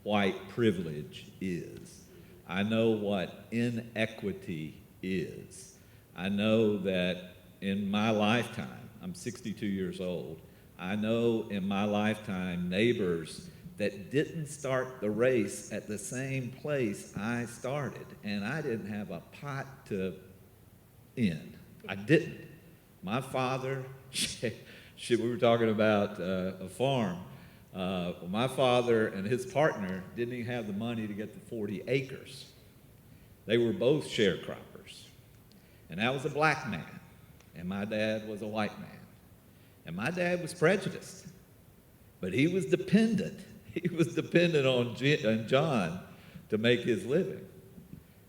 white privilege is. I know what inequity is. I know that in my lifetime, I'm 62 years old, I know in my lifetime neighbors that didn't start the race at the same place I started, and I didn't have a pot to end. I didn't. My father, we were talking about a farm. My father and his partner didn't even have the money to get the 40 acres. They were both sharecroppers. And that was a black man, and my dad was a white man. And my dad was prejudiced, but he was dependent. He was dependent on John to make his living.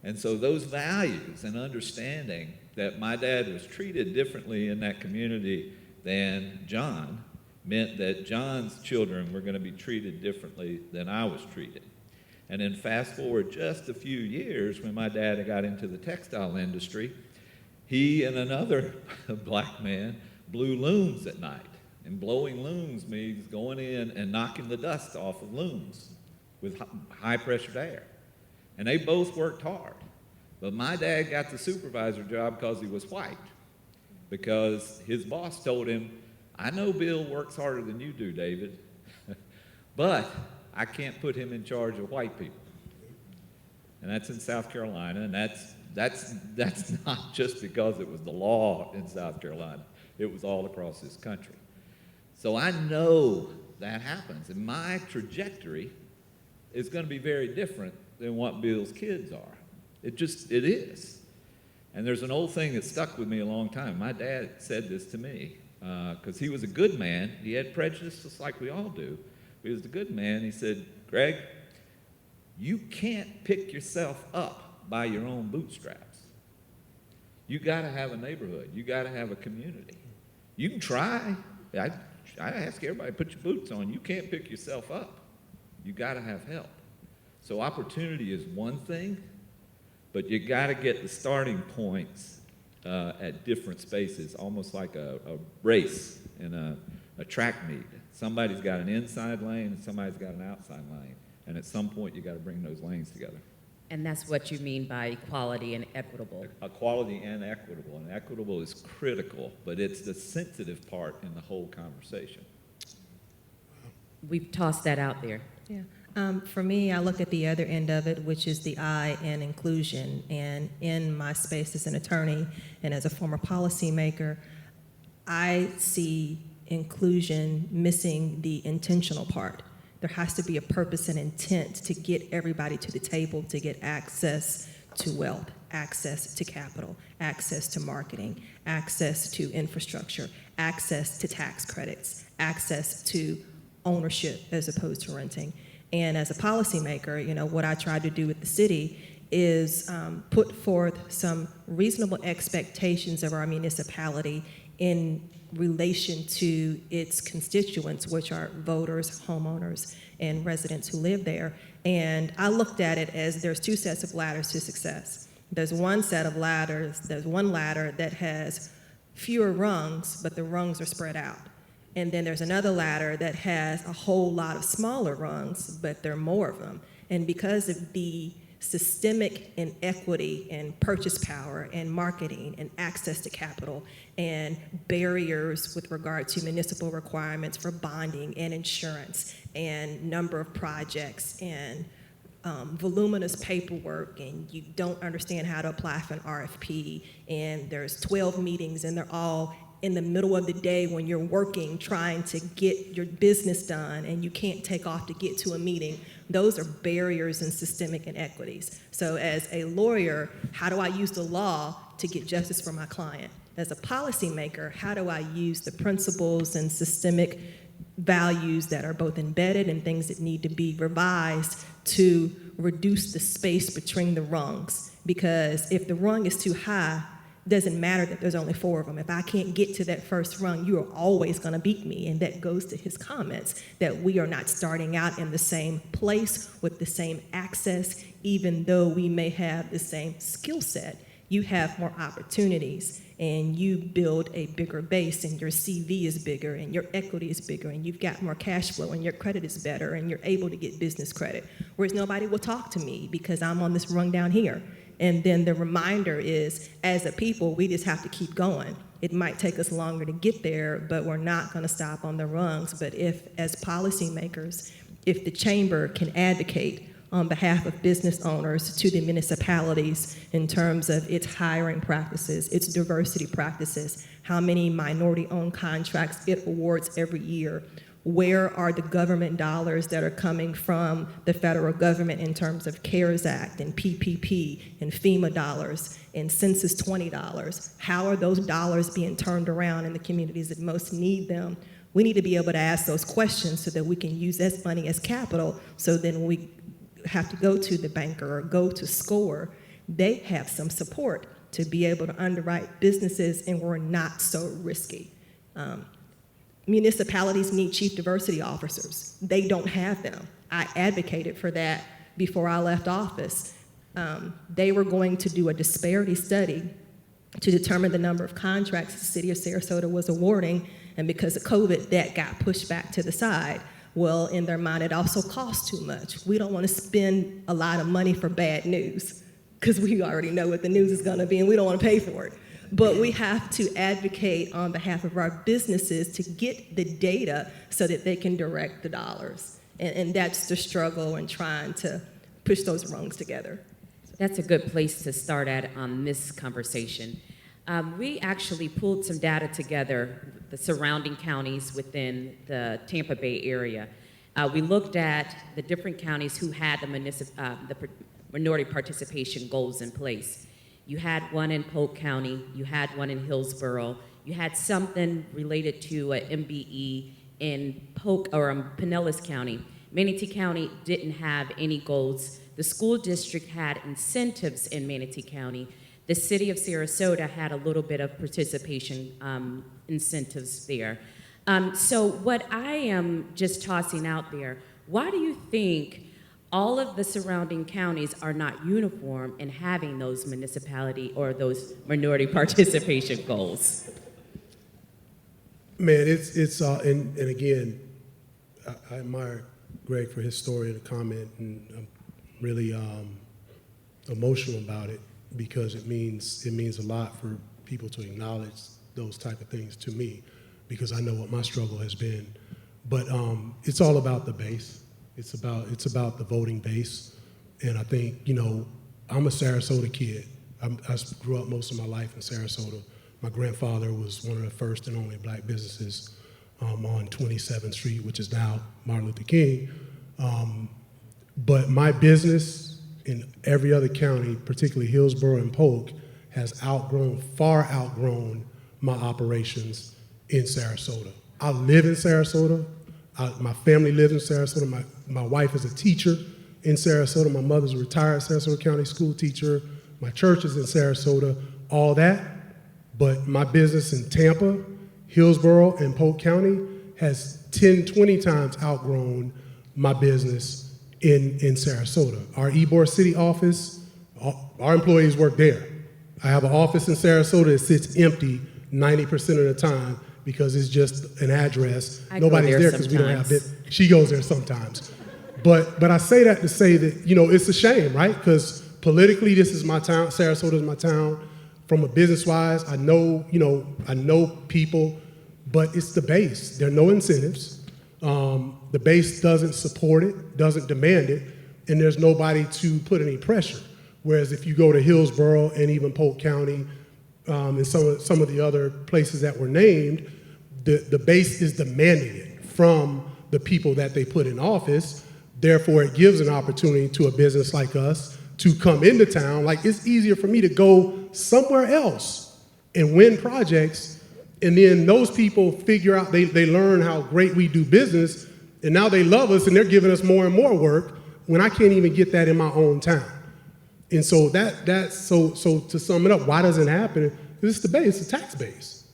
And so those values and understanding that my dad was treated differently in that community than John meant that John's children were going to be treated differently than I was treated. And then fast forward just a few years when my dad got into the textile industry, he and another black man blew looms at night. And blowing looms means going in and knocking the dust off of looms with high pressured air. And they both worked hard. But my dad got the supervisor job because he was white. Because his boss told him, I know Bill works harder than you do, David, but I can't put him in charge of white people. And that's in South Carolina, and that's not just because it was the law in South Carolina. It was all across this country. So I know that happens, and my trajectory is going to be very different than what Bill's kids are. It is. And there's an old thing that stuck with me a long time. My dad said this to me, because he was a good man. He had prejudice just like we all do. But he was a good man. He said, Greg, you can't pick yourself up by your own bootstraps. You got to have a neighborhood. You got to have a community. You can try. I ask everybody, put your boots on. You can't pick yourself up. You got to have help. So opportunity is one thing, but you got to get the starting points at different spaces, almost like a race in a track meet. Somebody's got an inside lane and somebody's got an outside lane. And at some point, you got to bring those lanes together. And that's what you mean by equality and equitable. Equality and equitable. And equitable is critical, but it's the sensitive part in the whole conversation. We've tossed that out there. Yeah. For me, I look at the other end of it, which is the I in inclusion. And in my space as an attorney and as a former policymaker, I see inclusion missing the intentional part. There has to be a purpose and intent to get everybody to the table to get access to wealth, access to capital, access to marketing, access to infrastructure, access to tax credits, access to ownership as opposed to renting. And as a policymaker, what I tried to do with the city is put forth some reasonable expectations of our municipality in relation to its constituents, which are voters, homeowners, and residents who live there. And I looked at it as there's two sets of ladders to success. There's one set of ladders, there's one ladder that has fewer rungs, but the rungs are spread out. And then there's another ladder that has a whole lot of smaller rungs, but there are more of them. And because of the systemic inequity in purchase power and marketing and access to capital and barriers with regard to municipal requirements for bonding and insurance and number of projects and voluminous paperwork, and you don't understand how to apply for an RFP, and there's 12 meetings and they're all in the middle of the day when you're working, trying to get your business done, and you can't take off to get to a meeting. Those are barriers and systemic inequities. So as a lawyer, how do I use the law to get justice for my client? As a policymaker, how do I use the principles and systemic values that are both embedded and things that need to be revised to reduce the space between the rungs? Because if the rung is too high, it doesn't matter that there's only 4 of them. If I can't get to that first rung, you are always going to beat me. And that goes to his comments that we are not starting out in the same place with the same access, even though we may have the same skill set. You have more opportunities, and you build a bigger base, and your CV is bigger, and your equity is bigger, and you've got more cash flow, and your credit is better, and you're able to get business credit. Whereas nobody will talk to me because I'm on this rung down here. And then the reminder is, as a people, we just have to keep going. It might take us longer to get there, but we're not going to stop on the rungs. But if, as policymakers, if the chamber can advocate on behalf of business owners to the municipalities in terms of its hiring practices, its diversity practices, how many minority-owned contracts it awards every year, where are the government dollars that are coming from the federal government in terms of CARES Act and PPP and FEMA dollars and Census 20 dollars? How are those dollars being turned around in the communities that most need them? We need to be able to ask those questions so that we can use that money as capital, so then when we have to go to the banker or go to SCORE, they have some support to be able to underwrite businesses, and we're not so risky. Municipalities need chief diversity officers. They don't have them. I advocated for that before I left office. They were going to do a disparity study to determine the number of contracts the city of Sarasota was awarding, and because of COVID, that got pushed back to the side. Well, in their mind, it also costs too much. We don't want to spend a lot of money for bad news because we already know what the news is going to be, and we don't want to pay for it. But we have to advocate on behalf of our businesses to get the data so that they can direct the dollars. And that's the struggle in trying to push those rungs together. That's a good place to start at on this conversation. We actually pulled some data together, the surrounding counties within the Tampa Bay area. We looked at the different counties who had the minority participation goals in place. You had one in Polk County, you had one in Hillsborough, you had something related to MBE in Pinellas County. Manatee County didn't have any goals. The school district had incentives in Manatee County. The city of Sarasota had a little bit of participation incentives there. So what I am just tossing out there, why do you think all of the surrounding counties are not uniform in having those municipality or those minority participation goals? Man, and again, I admire Greg for his story and the comment, and I'm really emotional about it because it means a lot for people to acknowledge those type of things to me, because I know what my struggle has been. But it's all about the base. It's about the voting base, and I think, you know, I'm a Sarasota kid. I grew up most of my life in Sarasota. My grandfather was one of the first and only black businesses on 27th Street, which is now Martin Luther King. But my business in every other county, particularly Hillsborough and Polk, has far outgrown my operations in Sarasota. I live in Sarasota. My family lives in Sarasota. My wife is a teacher in Sarasota. My mother's a retired Sarasota County school teacher. My church is in Sarasota, all that. But my business in Tampa, Hillsborough, and Polk County has 10, 20 times outgrown my business in Sarasota. Our Ybor City office, our employees work there. I have an office in Sarasota that sits empty 90% of the time because it's just an address. I go Nobody's there there because we don't have it. sometimes. She goes there sometimes. But I say that to say that, it's a shame, right? Because politically, this is my town. Sarasota is my town. From a business-wise, I know people, but it's the base. There are no incentives. The base doesn't support it, doesn't demand it, and there's nobody to put any pressure. Whereas if you go to Hillsborough and even Polk County and some of the other places that were named, the base is demanding it from the people that they put in office. Therefore, it gives an opportunity to a business like us to come into town. Like, it's easier for me to go somewhere else and win projects, and then those people figure out, they learn how great we do business, and now they love us and they're giving us more and more work when I can't even get that in my own town. And so so to sum it up, why doesn't it happen? Because it's the base, it's the tax base.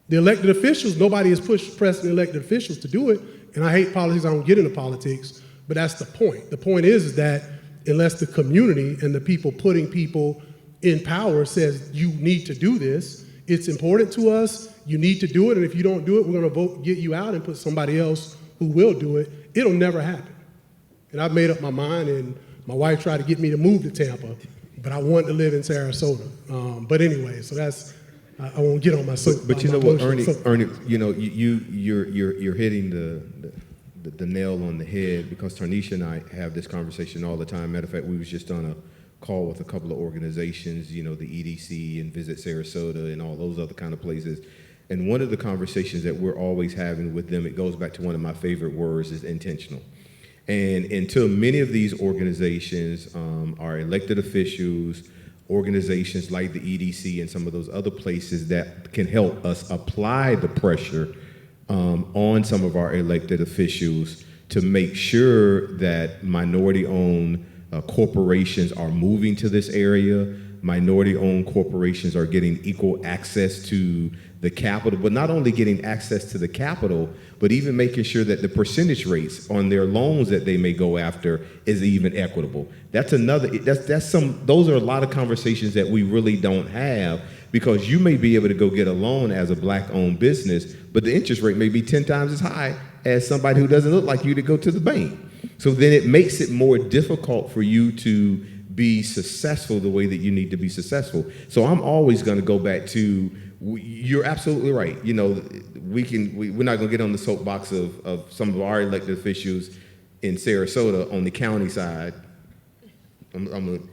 The elected officials, nobody has pressing elected officials to do it, and I hate politics, I don't get into politics, but that's the point. The point is that unless the community and the people putting people in power says you need to do this, it's important to us, you need to do it, and if you don't do it, we're gonna get you out and put somebody else who will do it. It'll never happen. And I've made up my mind, and my wife tried to get me to move to Tampa, but I wanted to live in Sarasota. But anyway, so that's, I won't get on my soapbox. But you know what, Ernie, you're hitting the nail on the head, because Tarnisha and I have this conversation all the time. Matter of fact, we was just on a call with a couple of organizations, the EDC and Visit Sarasota and all those other kind of places. And one of the conversations that we're always having with them, it goes back to one of my favorite words, is intentional. And until many of these organizations are elected officials, organizations like the EDC and some of those other places that can help us apply the pressure on some of our elected officials to make sure that minority-owned corporations are moving to this area, minority-owned corporations are getting equal access to the capital, but not only getting access to the capital, but even making sure that the percentage rates on their loans that they may go after is even equitable. Those are a lot of conversations that we really don't have, because you may be able to go get a loan as a black-owned business, but the interest rate may be 10 times as high as somebody who doesn't look like you to go to the bank. So then it makes it more difficult for you to be successful the way that you need to be successful. So I'm always going to go back to, you're absolutely right. We're not going to get on the soapbox of some of our elected officials in Sarasota on the county side. I'm going to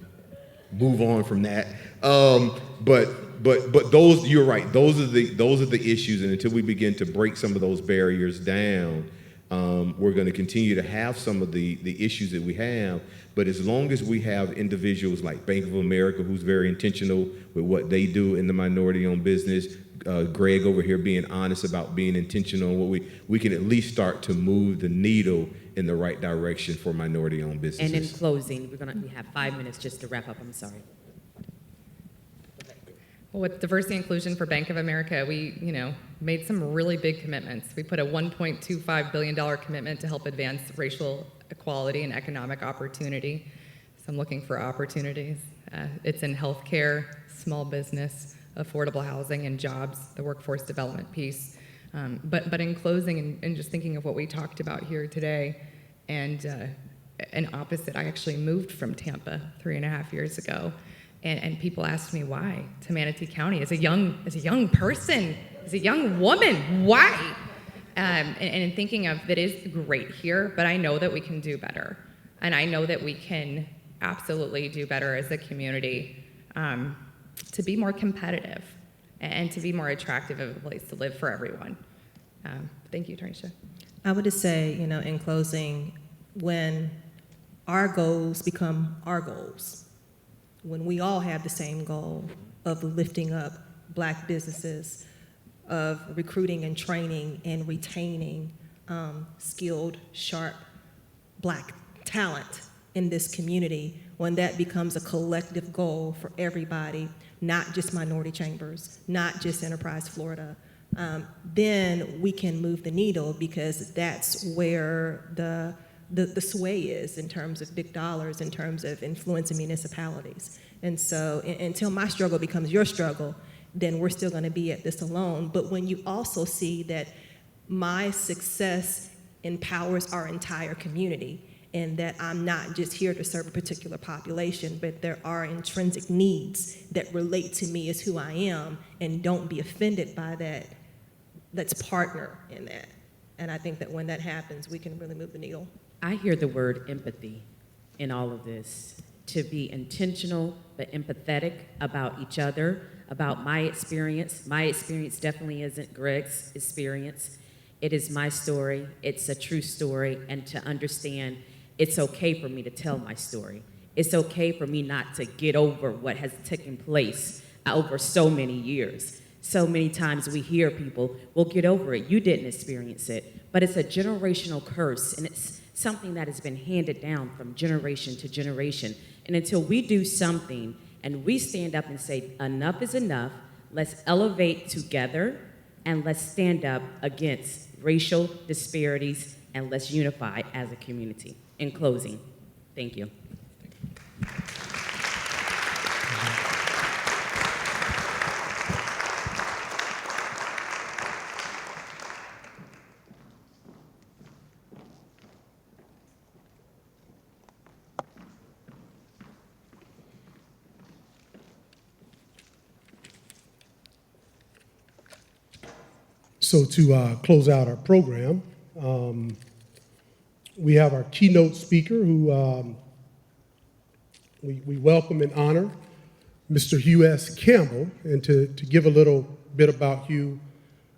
move on from that. But those, you're right. Those are the issues, and until we begin to break some of those barriers down, we're going to continue to have some of the issues that we have. But as long as we have individuals like Bank of America, who's very intentional with what they do in the minority-owned business, Greg over here being honest about being intentional, we can at least start to move the needle in the right direction for minority-owned businesses. And in closing, we have 5 minutes just to wrap up. I'm sorry. Well, with diversity and inclusion for Bank of America, we, made some really big commitments. We put a $1.25 billion commitment to help advance racial equality and economic opportunity. So I'm looking for opportunities. It's in healthcare, small business, affordable housing, and jobs, the workforce development piece. But in closing, and just thinking of what we talked about here today, and an opposite, I actually moved from Tampa 3.5 years ago. And people asked me why to Manatee County as a young person, as a young woman, why? And in thinking of that is great here, but I know that we can do better, and I know that we can absolutely do better as a community to be more competitive and to be more attractive of a place to live for everyone. Thank you, Tanisha. I would just say, in closing, when our goals become our goals, when we all have the same goal of lifting up Black businesses, of recruiting and training and retaining skilled, sharp Black talent in this community, when that becomes a collective goal for everybody, not just minority chambers, not just Enterprise Florida, then we can move the needle, because that's where the sway is in terms of big dollars, in terms of influencing municipalities. And so until my struggle becomes your struggle, then we're still going to be at this alone. But when you also see that my success empowers our entire community, and that I'm not just here to serve a particular population, but there are intrinsic needs that relate to me as who I am, and don't be offended by that, let's partner in that. And I think that when that happens, we can really move the needle. I hear the word empathy in all of this. To be intentional but empathetic about each other, about my experience. My experience definitely isn't Greg's experience. It is my story. It's a true story. And to understand, it's okay for me to tell my story. It's okay for me not to get over what has taken place over so many years. So many times we hear people, well, get over it. You didn't experience it. But it's a generational curse, and it's something that has been handed down from generation to generation. And until we do something and we stand up and say, enough is enough, let's elevate together, and let's stand up against racial disparities, and let's unify as a community. In closing, thank you. So to close out our program, we have our keynote speaker who we welcome and honor, Mr. Hugh S. Campbell. And to give a little bit about Hugh,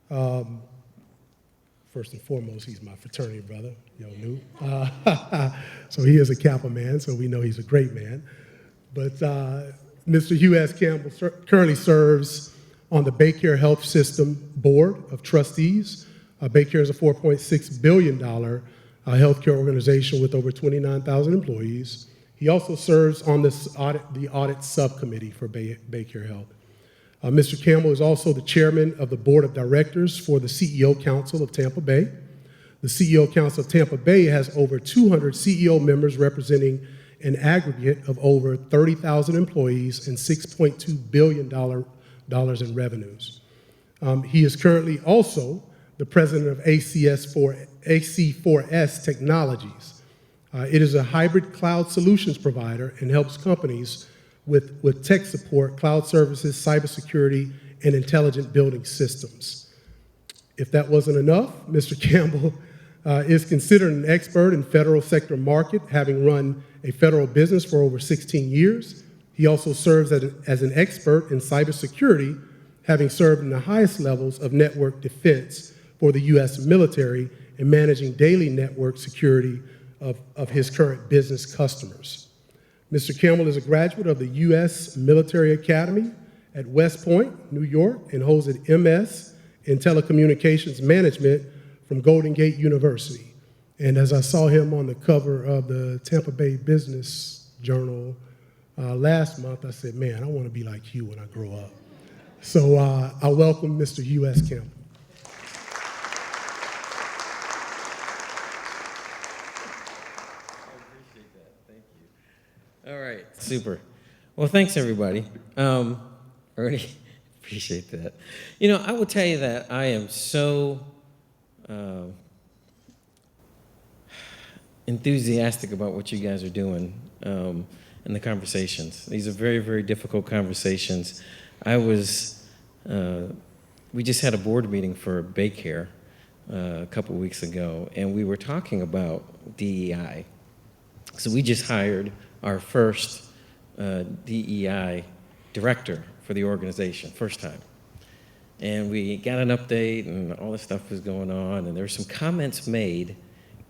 first and foremost, he's my fraternity brother, y'all knew. So he is a Kappa man, so we know he's a great man. But Mr. Hugh S. Campbell currently serves on the Baycare Health System Board of Trustees. Baycare is a $4.6 billion healthcare organization with over 29,000 employees. He also serves on the audit subcommittee for Baycare Health. Mr. Campbell is also the chairman of the board of directors for the CEO Council of Tampa Bay. The CEO Council of Tampa Bay has over 200 CEO members representing an aggregate of over 30,000 employees and $6.2 billion in revenues. He is currently also the president of AC4S Technologies. It is a hybrid cloud solutions provider and helps companies with tech support, cloud services, cybersecurity, and intelligent building systems. If that wasn't enough, Mr. Campbell is considered an expert in federal sector market, having run a federal business for over 16 years. He also serves as an expert in cybersecurity, having served in the highest levels of network defense for the U.S. military and managing daily network security of his current business customers. Mr. Campbell is a graduate of the U.S. Military Academy at West Point, New York, and holds an MS in telecommunications management from Golden Gate University. And as I saw him on the cover of the Tampa Bay Business Journal last month, I said, man, I want to be like Hugh when I grow up. So I welcome Mr. Hugh S. Campbell. All right, super. Well, thanks, everybody. I really appreciate that. You know, I will tell you that I am so enthusiastic about what you guys are doing in the conversations. These are very, very difficult conversations. We just had a board meeting for Baycare a couple weeks ago, and we were talking about DEI. So we just hired our first DEI director for the organization, first time. And we got an update, and all this stuff was going on, and there were some comments made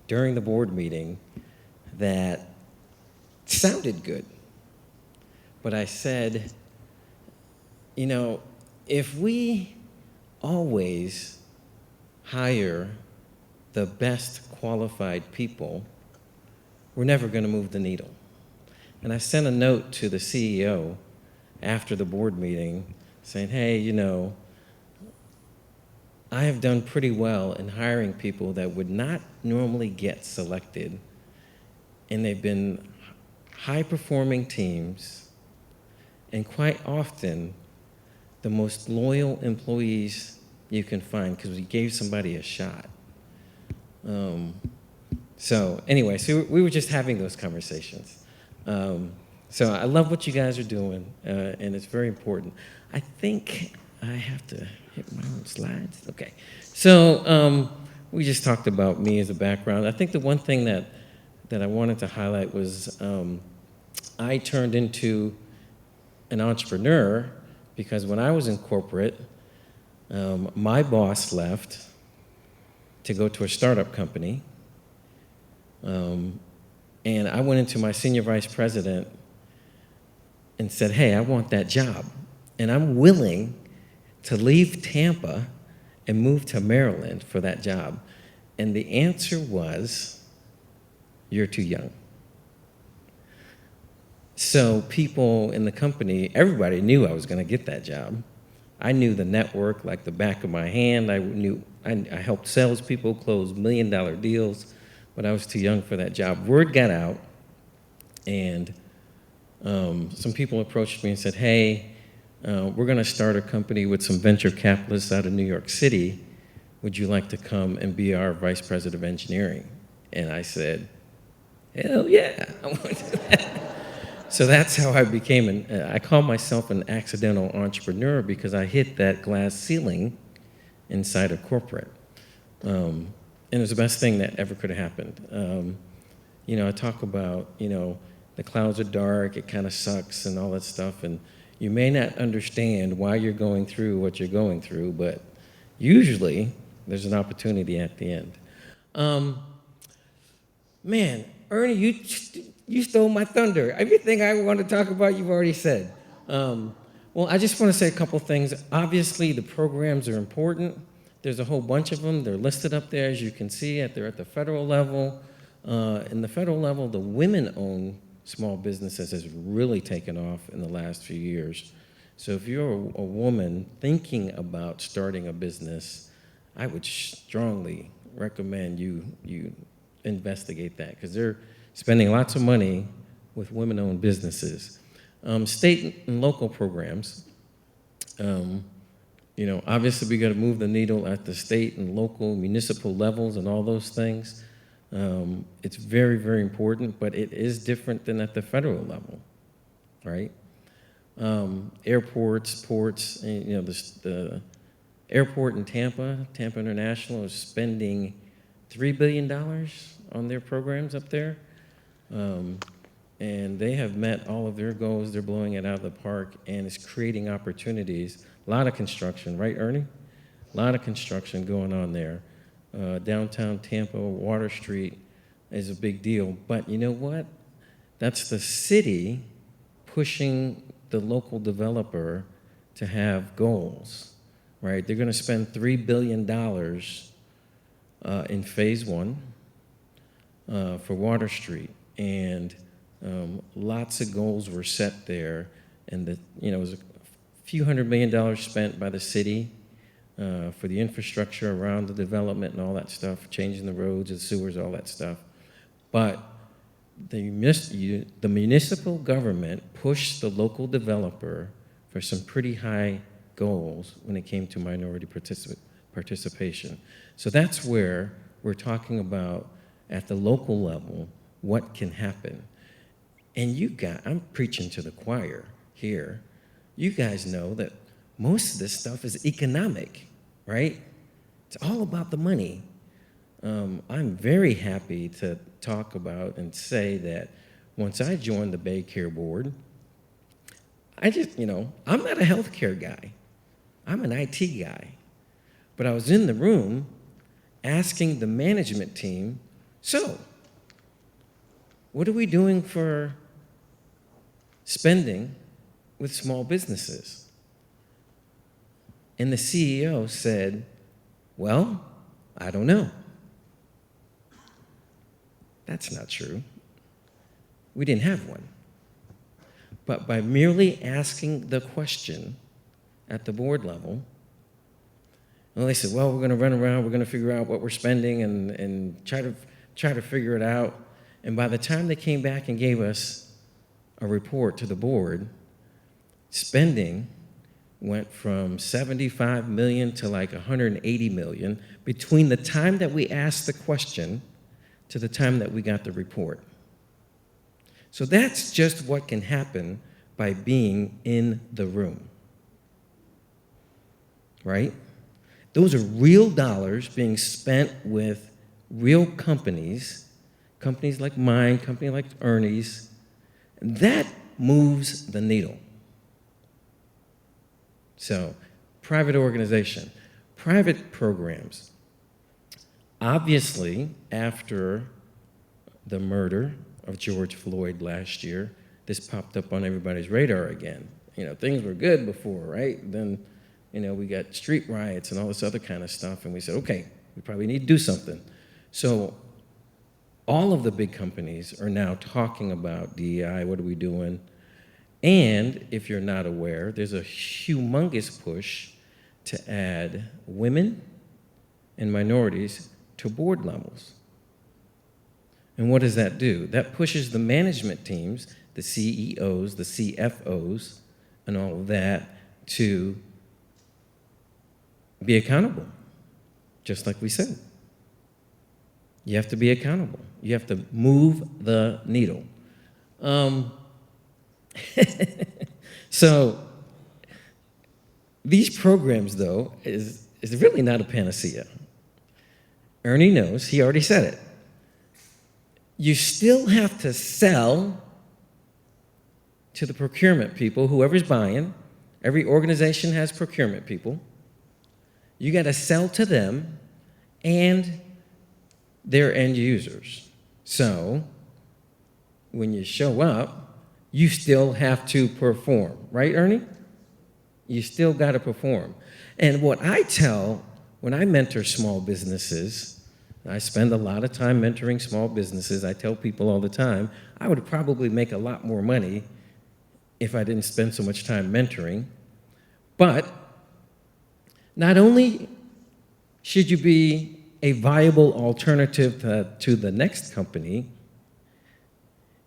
during the board meeting that sounded good. But I said, you know, if we always hire the best qualified people, we're never going to move the needle. And I sent a note to the CEO after the board meeting saying, hey, you know, I have done pretty well in hiring people that would not normally get selected, and they've been high-performing teams, and quite often the most loyal employees you can find because we gave somebody a shot. So anyway, so we were just having those conversations. So I love what you guys are doing, and it's very important. I think I have to hit my own slides. Okay. So we just talked about me as a background. I think the one thing that I wanted to highlight was I turned into an entrepreneur because when I was in corporate, my boss left to go to a startup company. And I went into my senior vice president and said, hey, I want that job. And I'm willing to leave Tampa and move to Maryland for that job. And the answer was, you're too young. So people in the company, everybody knew I was going to get that job. I knew the network like the back of my hand. I helped salespeople close $1 million deals, but I was too young for that job. Word got out, and some people approached me and said, hey, we're going to start a company with some venture capitalists out of New York City. Would you like to come and be our vice president of engineering? And I said, hell yeah, I want to do that. So that's how I became I call myself an accidental entrepreneur because I hit that glass ceiling inside of corporate. And it was the best thing that ever could have happened. You know, I talk about, you know, the clouds are dark, it kind of sucks and all that stuff, and you may not understand why you're going through what you're going through, but usually there's an opportunity at the end. Man, Ernie, you stole my thunder. Everything I want to talk about, you've already said. Well, I just want to say a couple things. Obviously, the programs are important. There's a whole bunch of them. They're listed up there, as you can see. They're at the federal level. In the federal level, the women-owned small businesses has really taken off in the last few years. So if you're a woman thinking about starting a business, I would strongly recommend you investigate that because they're spending lots of money with women-owned businesses. State and local programs, you know, obviously we got to move the needle at the state and local municipal levels and all those things. It's very, very important, but it is different than at the federal level, right? Airports, ports, and, you know, the airport in Tampa International is spending $3 billion on their programs up there. And they have met all of their goals. They're blowing it out of the park, and it's creating opportunities. A lot of construction, right, Ernie? A lot of construction going on there. Downtown Tampa, Water Street is a big deal. But you know what? That's the city pushing the local developer to have goals, right? They're going to spend $3 billion in phase one for Water Street. And lots of goals were set there. And it was a few $100 million spent by the city for the infrastructure around the development and all that stuff, changing the roads and sewers, all that stuff. But the municipal government pushed the local developer for some pretty high goals when it came to minority participation. So that's where we're talking about at the local level what can happen. And I'm preaching to the choir here. You guys know that most of this stuff is economic, right? It's all about the money. I'm very happy to talk about and say that once I joined the Bay Care Board, I'm not a healthcare guy. I'm an IT guy. But I was in the room asking the management team, so, what are we doing for spending with small businesses? And the CEO said, well, I don't know. That's not true. We didn't have one. But by merely asking the question at the board level, well, they said, well, we're going to run around, we're going to figure out what we're spending and try to figure it out. And by the time they came back and gave us a report to the board, spending went from 75 million to like 180 million between the time that we asked the question to the time that we got the report. So that's just what can happen by being in the room, right? Those are real dollars being spent with real companies, companies like mine, company like Ernie's. That moves the needle. So, private organization, private programs. Obviously, after the murder of George Floyd last year, this popped up on everybody's radar again. You know, things were good before, right? Then, you know, we got street riots and all this other kind of stuff, and we said, okay, we probably need to do something. So all of the big companies are now talking about DEI, what are we doing? And if you're not aware, there's a humongous push to add women and minorities to board levels. And what does that do? That pushes the management teams, the CEOs, the CFOs, and all of that to be accountable, just like we said. You have to be accountable. You have to move the needle. So these programs, though, is really not a panacea. Ernie knows, he already said it. You still have to sell to the procurement people, whoever's buying. Every organization has procurement people. You got to sell to them and their end users. So when you show up, you still have to perform, right, Ernie? You still got to perform. And what I tell when I mentor small businesses, I spend a lot of time mentoring small businesses. I tell people all the time, I would probably make a lot more money if I didn't spend so much time mentoring. But not only should you be a viable alternative to the next company,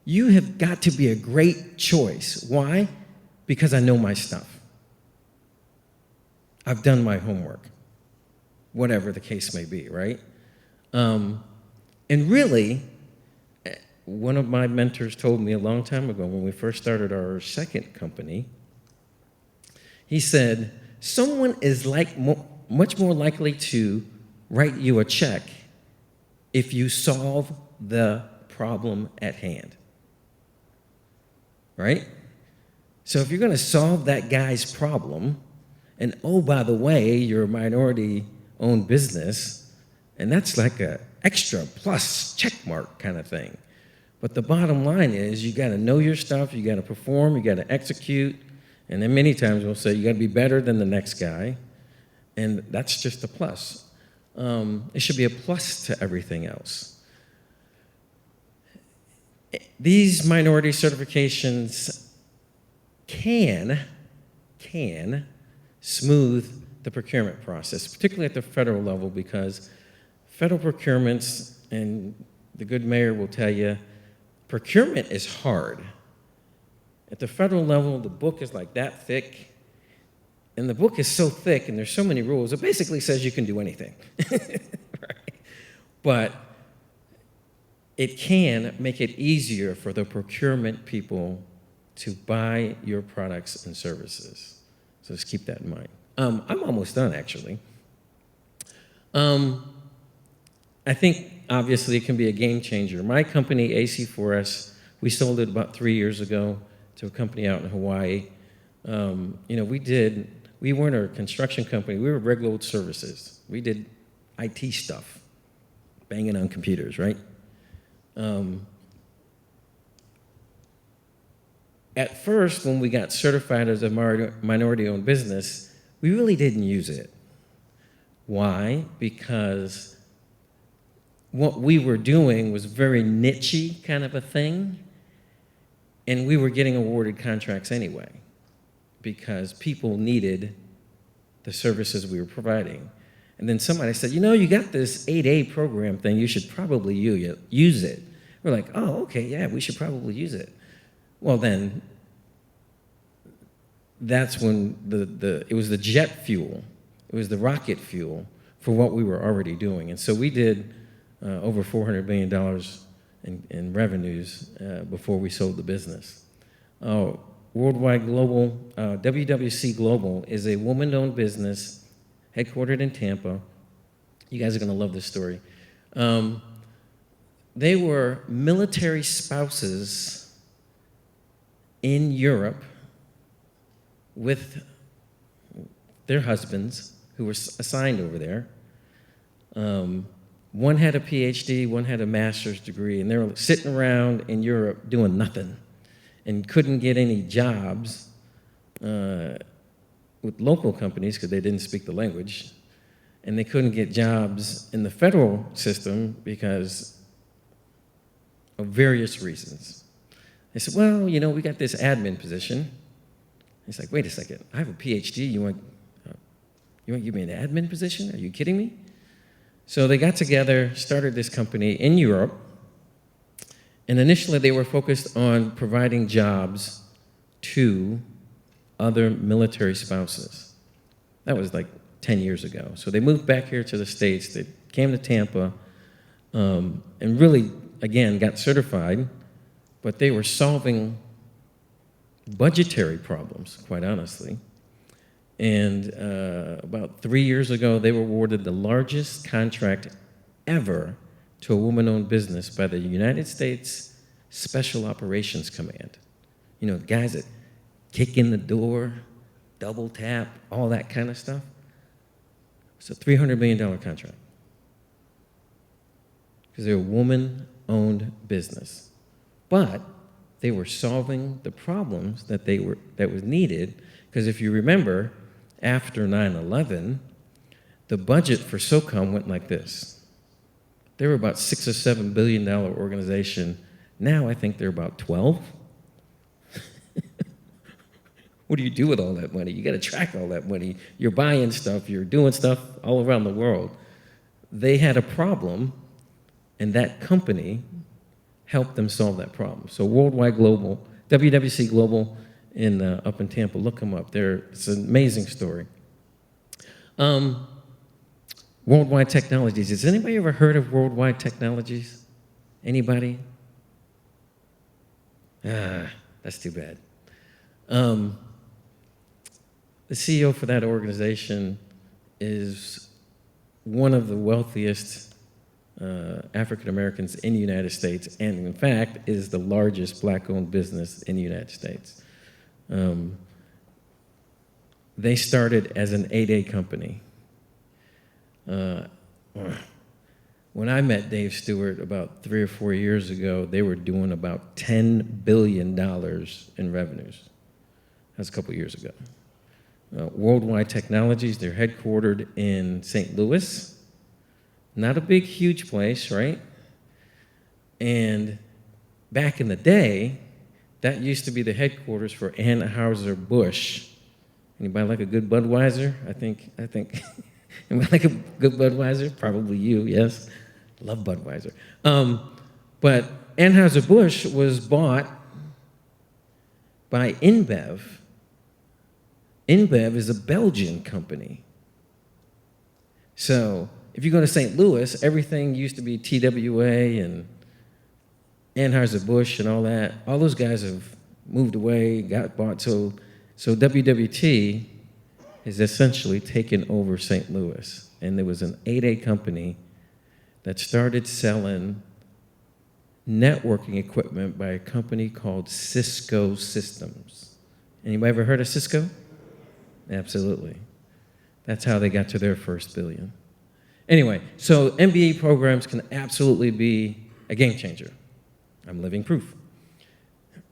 you have got to be a great choice. Why? Because I know my stuff. I've done my homework, whatever the case may be, right? And really, one of my mentors told me a long time ago when we first started our second company, he said, someone is much more likely to write you a check if you solve the problem at hand. Right? So if you're going to solve that guy's problem, and oh, by the way, you're a minority-owned business, and that's like an extra plus check mark kind of thing. But the bottom line is you got to know your stuff, you got to perform, you got to execute, and then many times we'll say you got to be better than the next guy, and that's just a plus. It should be a plus to everything else. These minority certifications can smooth the procurement process, particularly at the federal level, because federal procurements, and the good mayor will tell you, procurement is hard. At the federal level, the book is like that thick, and the book is so thick, and there's so many rules, it basically says you can do anything. Right? But it can make it easier for the procurement people to buy your products and services. So just keep that in mind. I'm almost done, actually. I think, obviously, it can be a game changer. My company, AC4S, we sold it about 3 years ago to a company out in Hawaii. We weren't a construction company. We were Lakewood services. We did IT stuff, banging on computers, right? At first, when we got certified as a minority-owned business, we really didn't use it. Why? Because what we were doing was very niche-y kind of a thing, And we were getting awarded contracts anyway because people needed the services we were providing. And then somebody said, you know, you got this 8A program thing, you should probably use it. We're like, oh, okay, yeah, we should probably use it. Well, then, that's when it was the jet fuel, it was the rocket fuel for what we were already doing. And so we did over $400 million in revenues before we sold the business. Worldwide Global, WWC Global is a woman-owned business headquartered in Tampa. You guys are going to love this story. They were military spouses in Europe with their husbands who were assigned over there. One had a PhD, one had a master's degree, and they were sitting around in Europe doing nothing and couldn't get any jobs with local companies because they didn't speak the language, and they couldn't get jobs in the federal system because of various reasons. They said, well, you know, we got this admin position. He's like, wait a second, I have a PhD, you want to give me an admin position? Are you kidding me? So they got together, started this company in Europe, and initially they were focused on providing jobs to other military spouses. That was like 10 years ago. So they moved back here to the States, they came to Tampa, and really, again, got certified, but they were solving budgetary problems, quite honestly. And about 3 years ago, they were awarded the largest contract ever to a woman-owned business by the United States Special Operations Command. You know, guys that kick in the door, double tap, all that kind of stuff. It's a $300 million contract. Because they're a woman-owned business. But they were solving the problems that was needed, because if you remember, after 9/11, the budget for SOCOM went like this. They were about $6 or $7 billion organization. Now I think they're about 12. What do you do with all that money? You got to track all that money. You're buying stuff, you're doing stuff all around the world. They had a problem, and that company helped them solve that problem. So Worldwide Global, WWC Global up in Tampa, look them up. It's an amazing story. Worldwide Technologies. Has anybody ever heard of Worldwide Technologies? Anybody? That's too bad. The CEO for that organization is one of the wealthiest African Americans in the United States, and in fact, is the largest black-owned business in the United States. They started as an 8A company. When I met Dave Stewart about 3 or 4 years ago, they were doing about $10 billion in revenues. That's a couple years ago. Worldwide Technologies, they're headquartered in St. Louis. Not a big, huge place, right? And back in the day, that used to be the headquarters for Anheuser-Busch. Anybody like a good Budweiser? I think. Anybody like a good Budweiser? Probably you, yes. Love Budweiser. But Anheuser-Busch was bought by InBev. InBev is a Belgian company. So if you go to St. Louis, everything used to be TWA and Anheuser-Busch and all that. All those guys have moved away, got bought. So WWT has essentially taken over St. Louis. And there was an 8A company that started selling networking equipment by a company called Cisco Systems. Anybody ever heard of Cisco? Absolutely. That's how they got to their first billion. Anyway, so MBA programs can absolutely be a game changer. I'm living proof.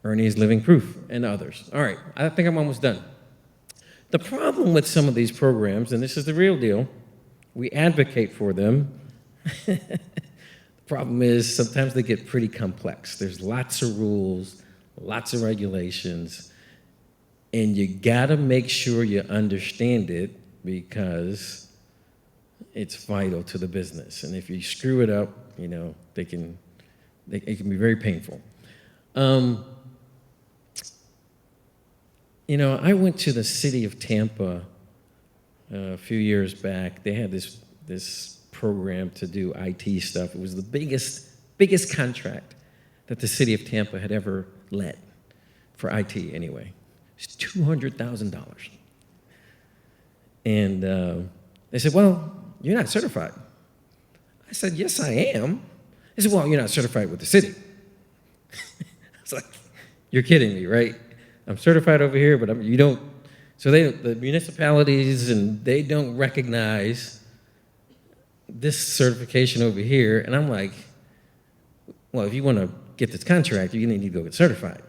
Ernie is living proof, and others. All right, I think I'm almost done. The problem with some of these programs, and this is the real deal, we advocate for them. The problem is sometimes they get pretty complex. There's lots of rules, lots of regulations, and you gotta make sure you understand it because it's vital to the business. And if you screw it up, you know, it can be very painful. You know, I went to the city of Tampa a few years back. They had this program to do IT stuff. It was the biggest contract that the city of Tampa had ever led for IT anyway. It's $200,000. And they said, well, you're not certified. I said, yes, I am. They said, well, you're not certified with the city. I was like, you're kidding me, right? I'm certified over here, but you don't. So the municipalities, and they don't recognize this certification over here. And I'm like, well, if you want to get this contract, you need to go get certified.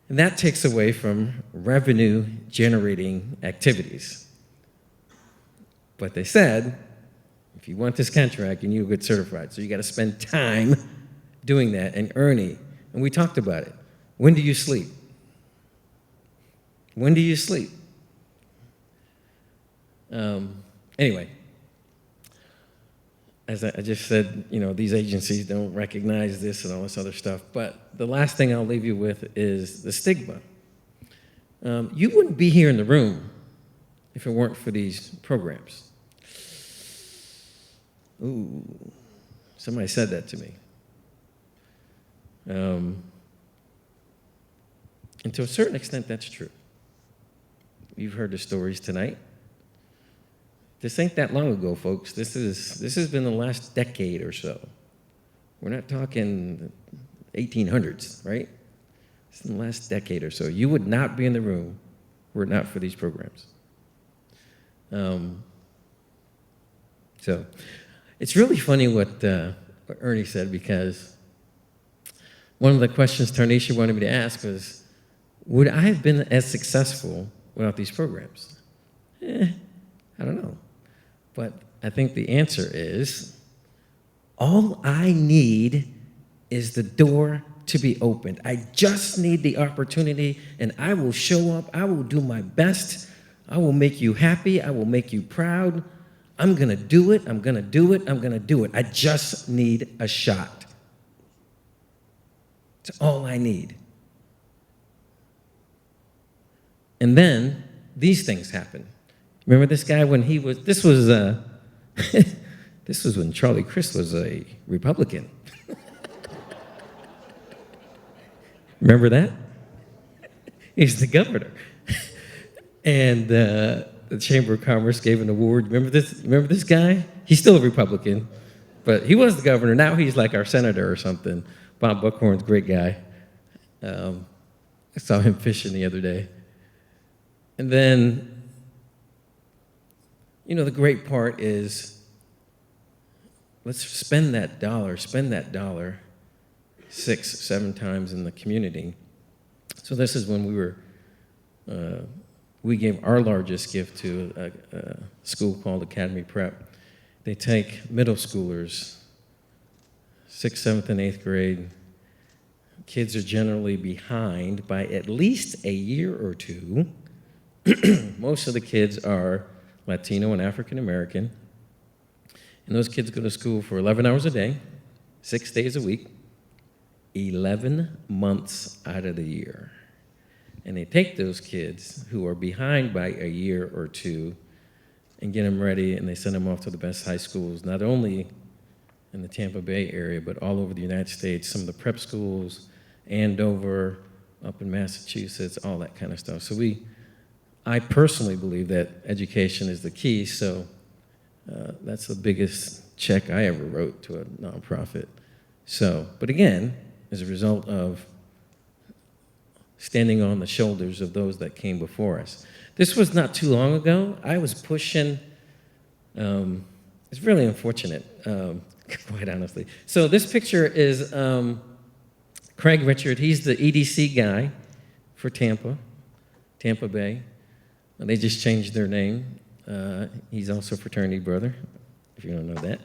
And that takes away from revenue generating activities. But they said, if you want this contract, you need to get certified. So you got to spend time doing that and earning. And we talked about it. When do you sleep? When do you sleep? Anyway, as I just said, you know, these agencies don't recognize this and all this other stuff. But the last thing I'll leave you with is the stigma. You wouldn't be here in the room if it weren't for these programs. Ooh, somebody said that to me. And to a certain extent, that's true. You've heard the stories tonight. This ain't that long ago, folks. This has been the last decade or so. We're not talking 1800s, right? It's in the last decade or so. You would not be in the room were it not for these programs. So it's really funny what Ernie said, because one of the questions Tarnisha wanted me to ask was, would I have been as successful without these programs? I don't know. But I think the answer is, all I need is the door to be opened. I just need the opportunity, and I will show up. I will do my best. I will make you happy. I will make you proud. I'm going to do it. I'm going to do it. I'm going to do it. I just need a shot. It's all I need. And then these things happen. Remember this guy when this was when Charlie Crist was a Republican. Remember that? He's the governor. And the Chamber of Commerce gave an award. Remember this guy? He's still a Republican, but he was the governor. Now he's like our senator or something. Bob Buckhorn's a great guy. I saw him fishing the other day. And then, you know, the great part is, let's spend that dollar 6-7 times in the community. So this is when we gave our largest gift to a school called Academy Prep. They take middle schoolers, 6th, 7th, and 8th grade. Kids are generally behind by at least a year or two. Most of the kids are Latino and African American. And those kids go to school for 11 hours a day, 6 days a week, 11 months out of the year. And they take those kids who are behind by a year or two and get them ready, and they send them off to the best high schools, not only in the Tampa Bay area, but all over the United States, some of the prep schools, Andover, up in Massachusetts, all that kind of stuff. So I personally believe that education is the key, so that's the biggest check I ever wrote to a nonprofit. So, but again, as a result of standing on the shoulders of those that came before us. This was not too long ago. I was pushing, it's really unfortunate, quite honestly. So this picture is Craig Richard. He's the EDC guy for Tampa Bay. They just changed their name. He's also a fraternity brother, if you don't know that.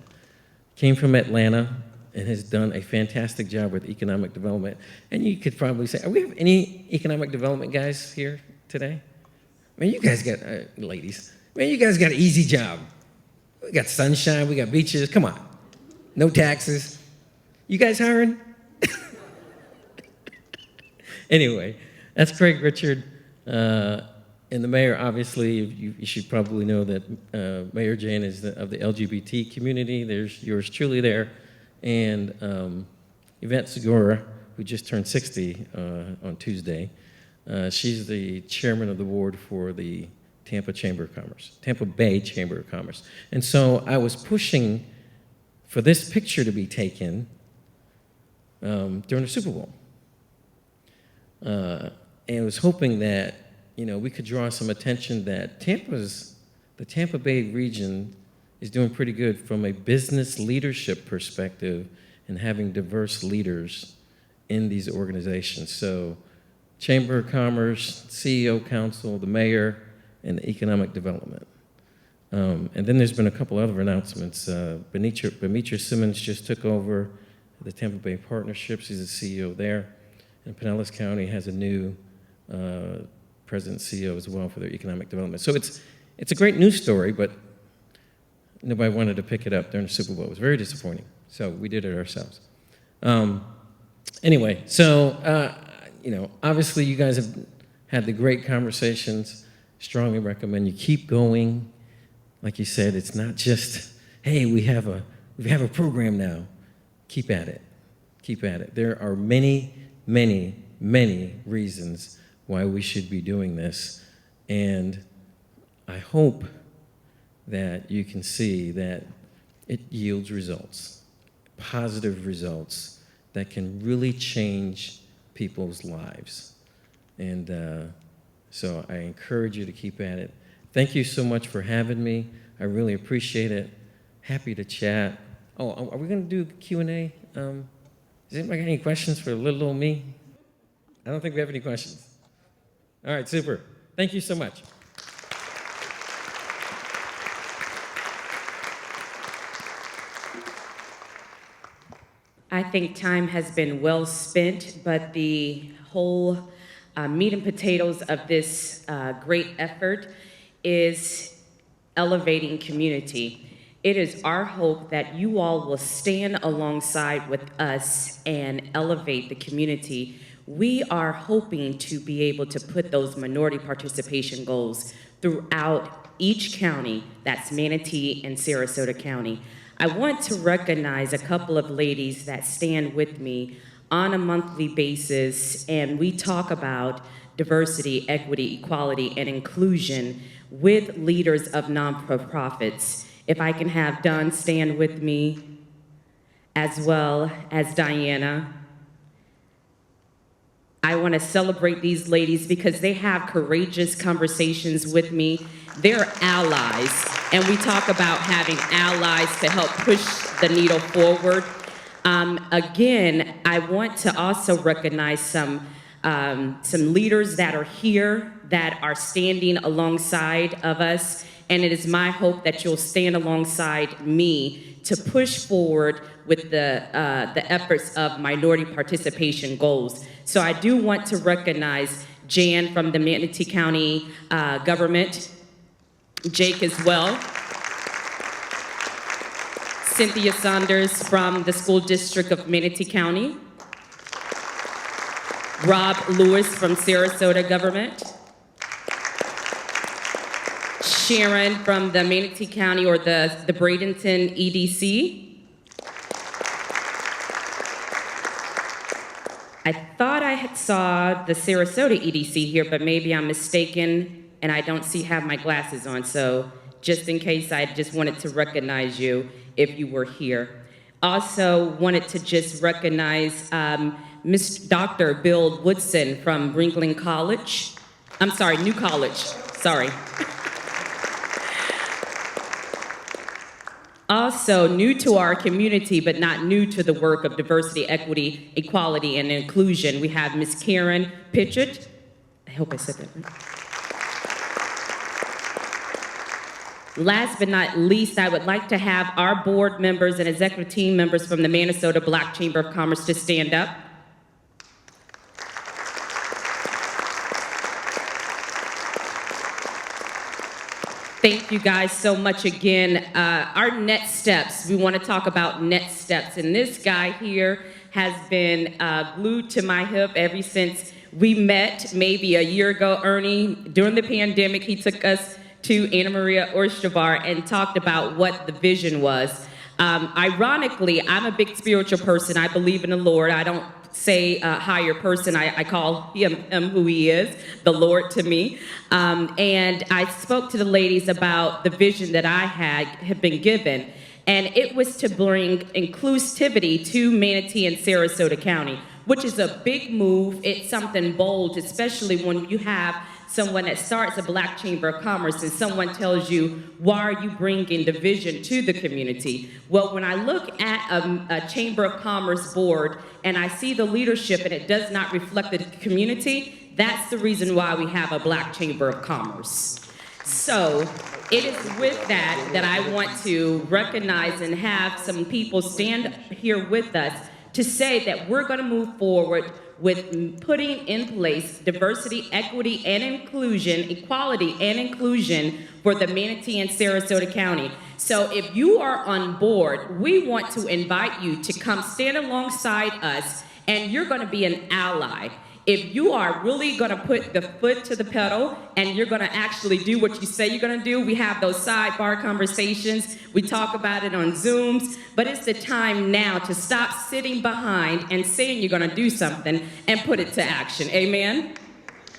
Came from Atlanta, and has done a fantastic job with economic development. And you could probably say, are we have any economic development guys here today? I mean, you guys got, ladies, man, you guys got an easy job. We got sunshine, we got beaches, come on. No taxes. You guys hiring? Anyway, that's Craig Richard. And the mayor, obviously, you should probably know that Mayor Jane is of the LGBT community. There's yours truly there. And Yvette Segura, who just turned 60 on Tuesday, she's the chairman of the board for the Tampa Bay Chamber of Commerce. And so I was pushing for this picture to be taken during the Super Bowl. And I was hoping that, we could draw some attention that the Tampa Bay region is doing pretty good from a business leadership perspective and having diverse leaders in these organizations. So Chamber of Commerce, CEO Council, the mayor, and the economic development. And then there's been a couple other announcements. Benitra Simmons just took over the Tampa Bay Partnership. She's the CEO there. And Pinellas County has a new president CEO as well for their economic development. So it's a great news story, but nobody wanted to pick it up during the Super Bowl. It was very disappointing. So we did it ourselves. Anyway, so, obviously you guys have had the great conversations. Strongly recommend you keep going. Like you said, it's not just, hey, we have a program now. Keep at it. Keep at it. There are many, many, many reasons why we should be doing this. And I hope that you can see that it yields results, positive results that can really change people's lives. And so I encourage you to keep at it. Thank you so much for having me. I really appreciate it. Happy to chat. Oh, are we going to do Q&A? Does anybody got any questions for little old me? I don't think we have any questions. All right, super. Thank you so much. I think time has been well spent, but the whole meat and potatoes of this great effort is elevating community. It is our hope that you all will stand alongside with us and elevate the community. We are hoping to be able to put those minority participation goals throughout each county, that's Manatee and Sarasota County. I want to recognize a couple of ladies that stand with me on a monthly basis, and we talk about diversity, equity, equality, and inclusion with leaders of non-profits. If I can have Don stand with me, as well as Diana. I want to celebrate these ladies because they have courageous conversations with me. They're allies, and we talk about having allies to help push the needle forward. Again, I want to also recognize some leaders that are here that are standing alongside of us, and it is my hope that you'll stand alongside me to push forward with the efforts of minority participation goals. So I do want to recognize Jan from the Manatee County government, Jake as well, Cynthia Saunders from the School District of Manatee County, Rob Lewis from Sarasota government, Sharon from the Manatee County or the Bradenton EDC. I thought I had saw the Sarasota EDC here, but maybe I'm mistaken and I don't have my glasses on. So just in case, I just wanted to recognize you if you were here. Also wanted to just recognize Dr. Bill Woodson from Ringling College. I'm sorry, New College, sorry. Also new to our community, but not new to the work of diversity, equity, equality, and inclusion, we have Ms. Karen Pitchett. I hope I said that right. Last but not least, I would like to have our board members and executive team members from the Minnesota Black Chamber of Commerce to stand up. Thank you guys so much again. Our next steps, we want to talk about next steps. And this guy here has been glued to my hip ever since we met maybe a year ago, Ernie. During the pandemic, he took us to Anna Maria Oyster Bar and talked about what the vision was. Ironically, I'm a big spiritual person. I believe in the Lord. I don't say a higher person. I call him who he is, the Lord to me. And I spoke to the ladies about the vision that I had been given. And it was to bring inclusivity to Manatee and Sarasota County, which is a big move. It's something bold, especially when you have someone that starts a Black Chamber of Commerce and someone tells you, why are you bringing division to the community? Well, when I look at a Chamber of Commerce board and I see the leadership and it does not reflect the community, that's the reason why we have a Black Chamber of Commerce. So it is with that that I want to recognize and have some people stand here with us to say that we're going to move forward with putting in place diversity, equity, and inclusion, equality and inclusion for the Manatee and Sarasota County. So if you are on board, we want to invite you to come stand alongside us, and you're going to be an ally. If you are really going to put the foot to the pedal and you're going to actually do what you say you're going to do, we have those sidebar conversations. We talk about it on Zooms, but it's the time now to stop sitting behind and saying you're going to do something and put it to action. Amen?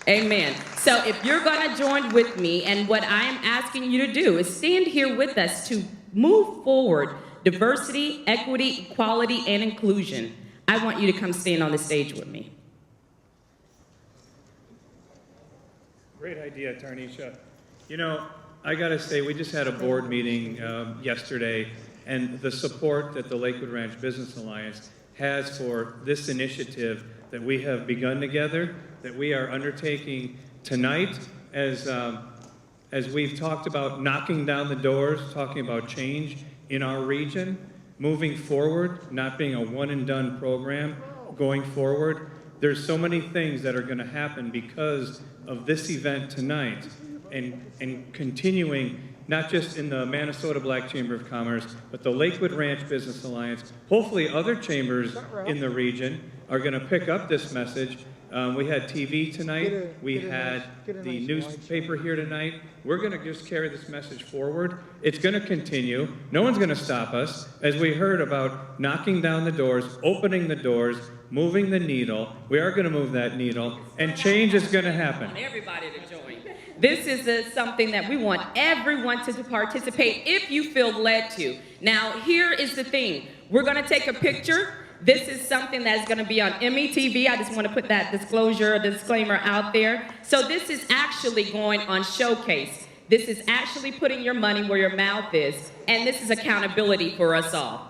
Amen. So if you're going to join with me, and what I am asking you to do is stand here with us to move forward diversity, equity, equality, and inclusion. I want you to come stand on the stage with me. Great idea, Tarnisha. You know, I got to say, we just had a board meeting yesterday, and the support that the Lakewood Ranch Business Alliance has for this initiative that we have begun together, that we are undertaking tonight, as we've talked about knocking down the doors, talking about change in our region, moving forward, not being a one-and-done program, going forward. There's so many things that are going to happen because of this event tonight, and continuing not just in the Minnesota Black Chamber of Commerce, but the Lakewood Ranch Business Alliance. Hopefully other chambers in the region are going to pick up this message. We had TV tonight. We had the newspaper here tonight. We're going to just carry this message forward. It's going to continue. No one's going to stop us. As we heard about knocking down the doors, opening the doors, moving the needle. We are going to move that needle, and change is going to happen. Everybody to join. This is something that we want everyone to participate if you feel led to. Now, here is the thing. We're going to take a picture. This is something that's going to be on METV. I just want to put that disclaimer out there. So this is actually going on Showcase. This is actually putting your money where your mouth is, and this is accountability for us all.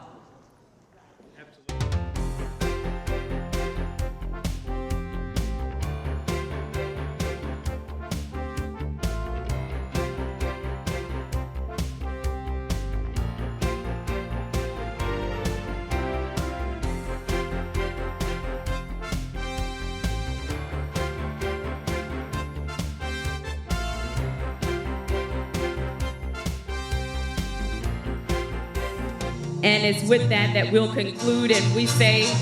And it's with that we'll conclude, and we say,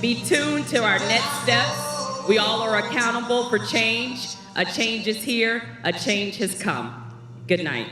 be tuned to our next steps. We all are accountable for change. A change is here. A change has come. Good night.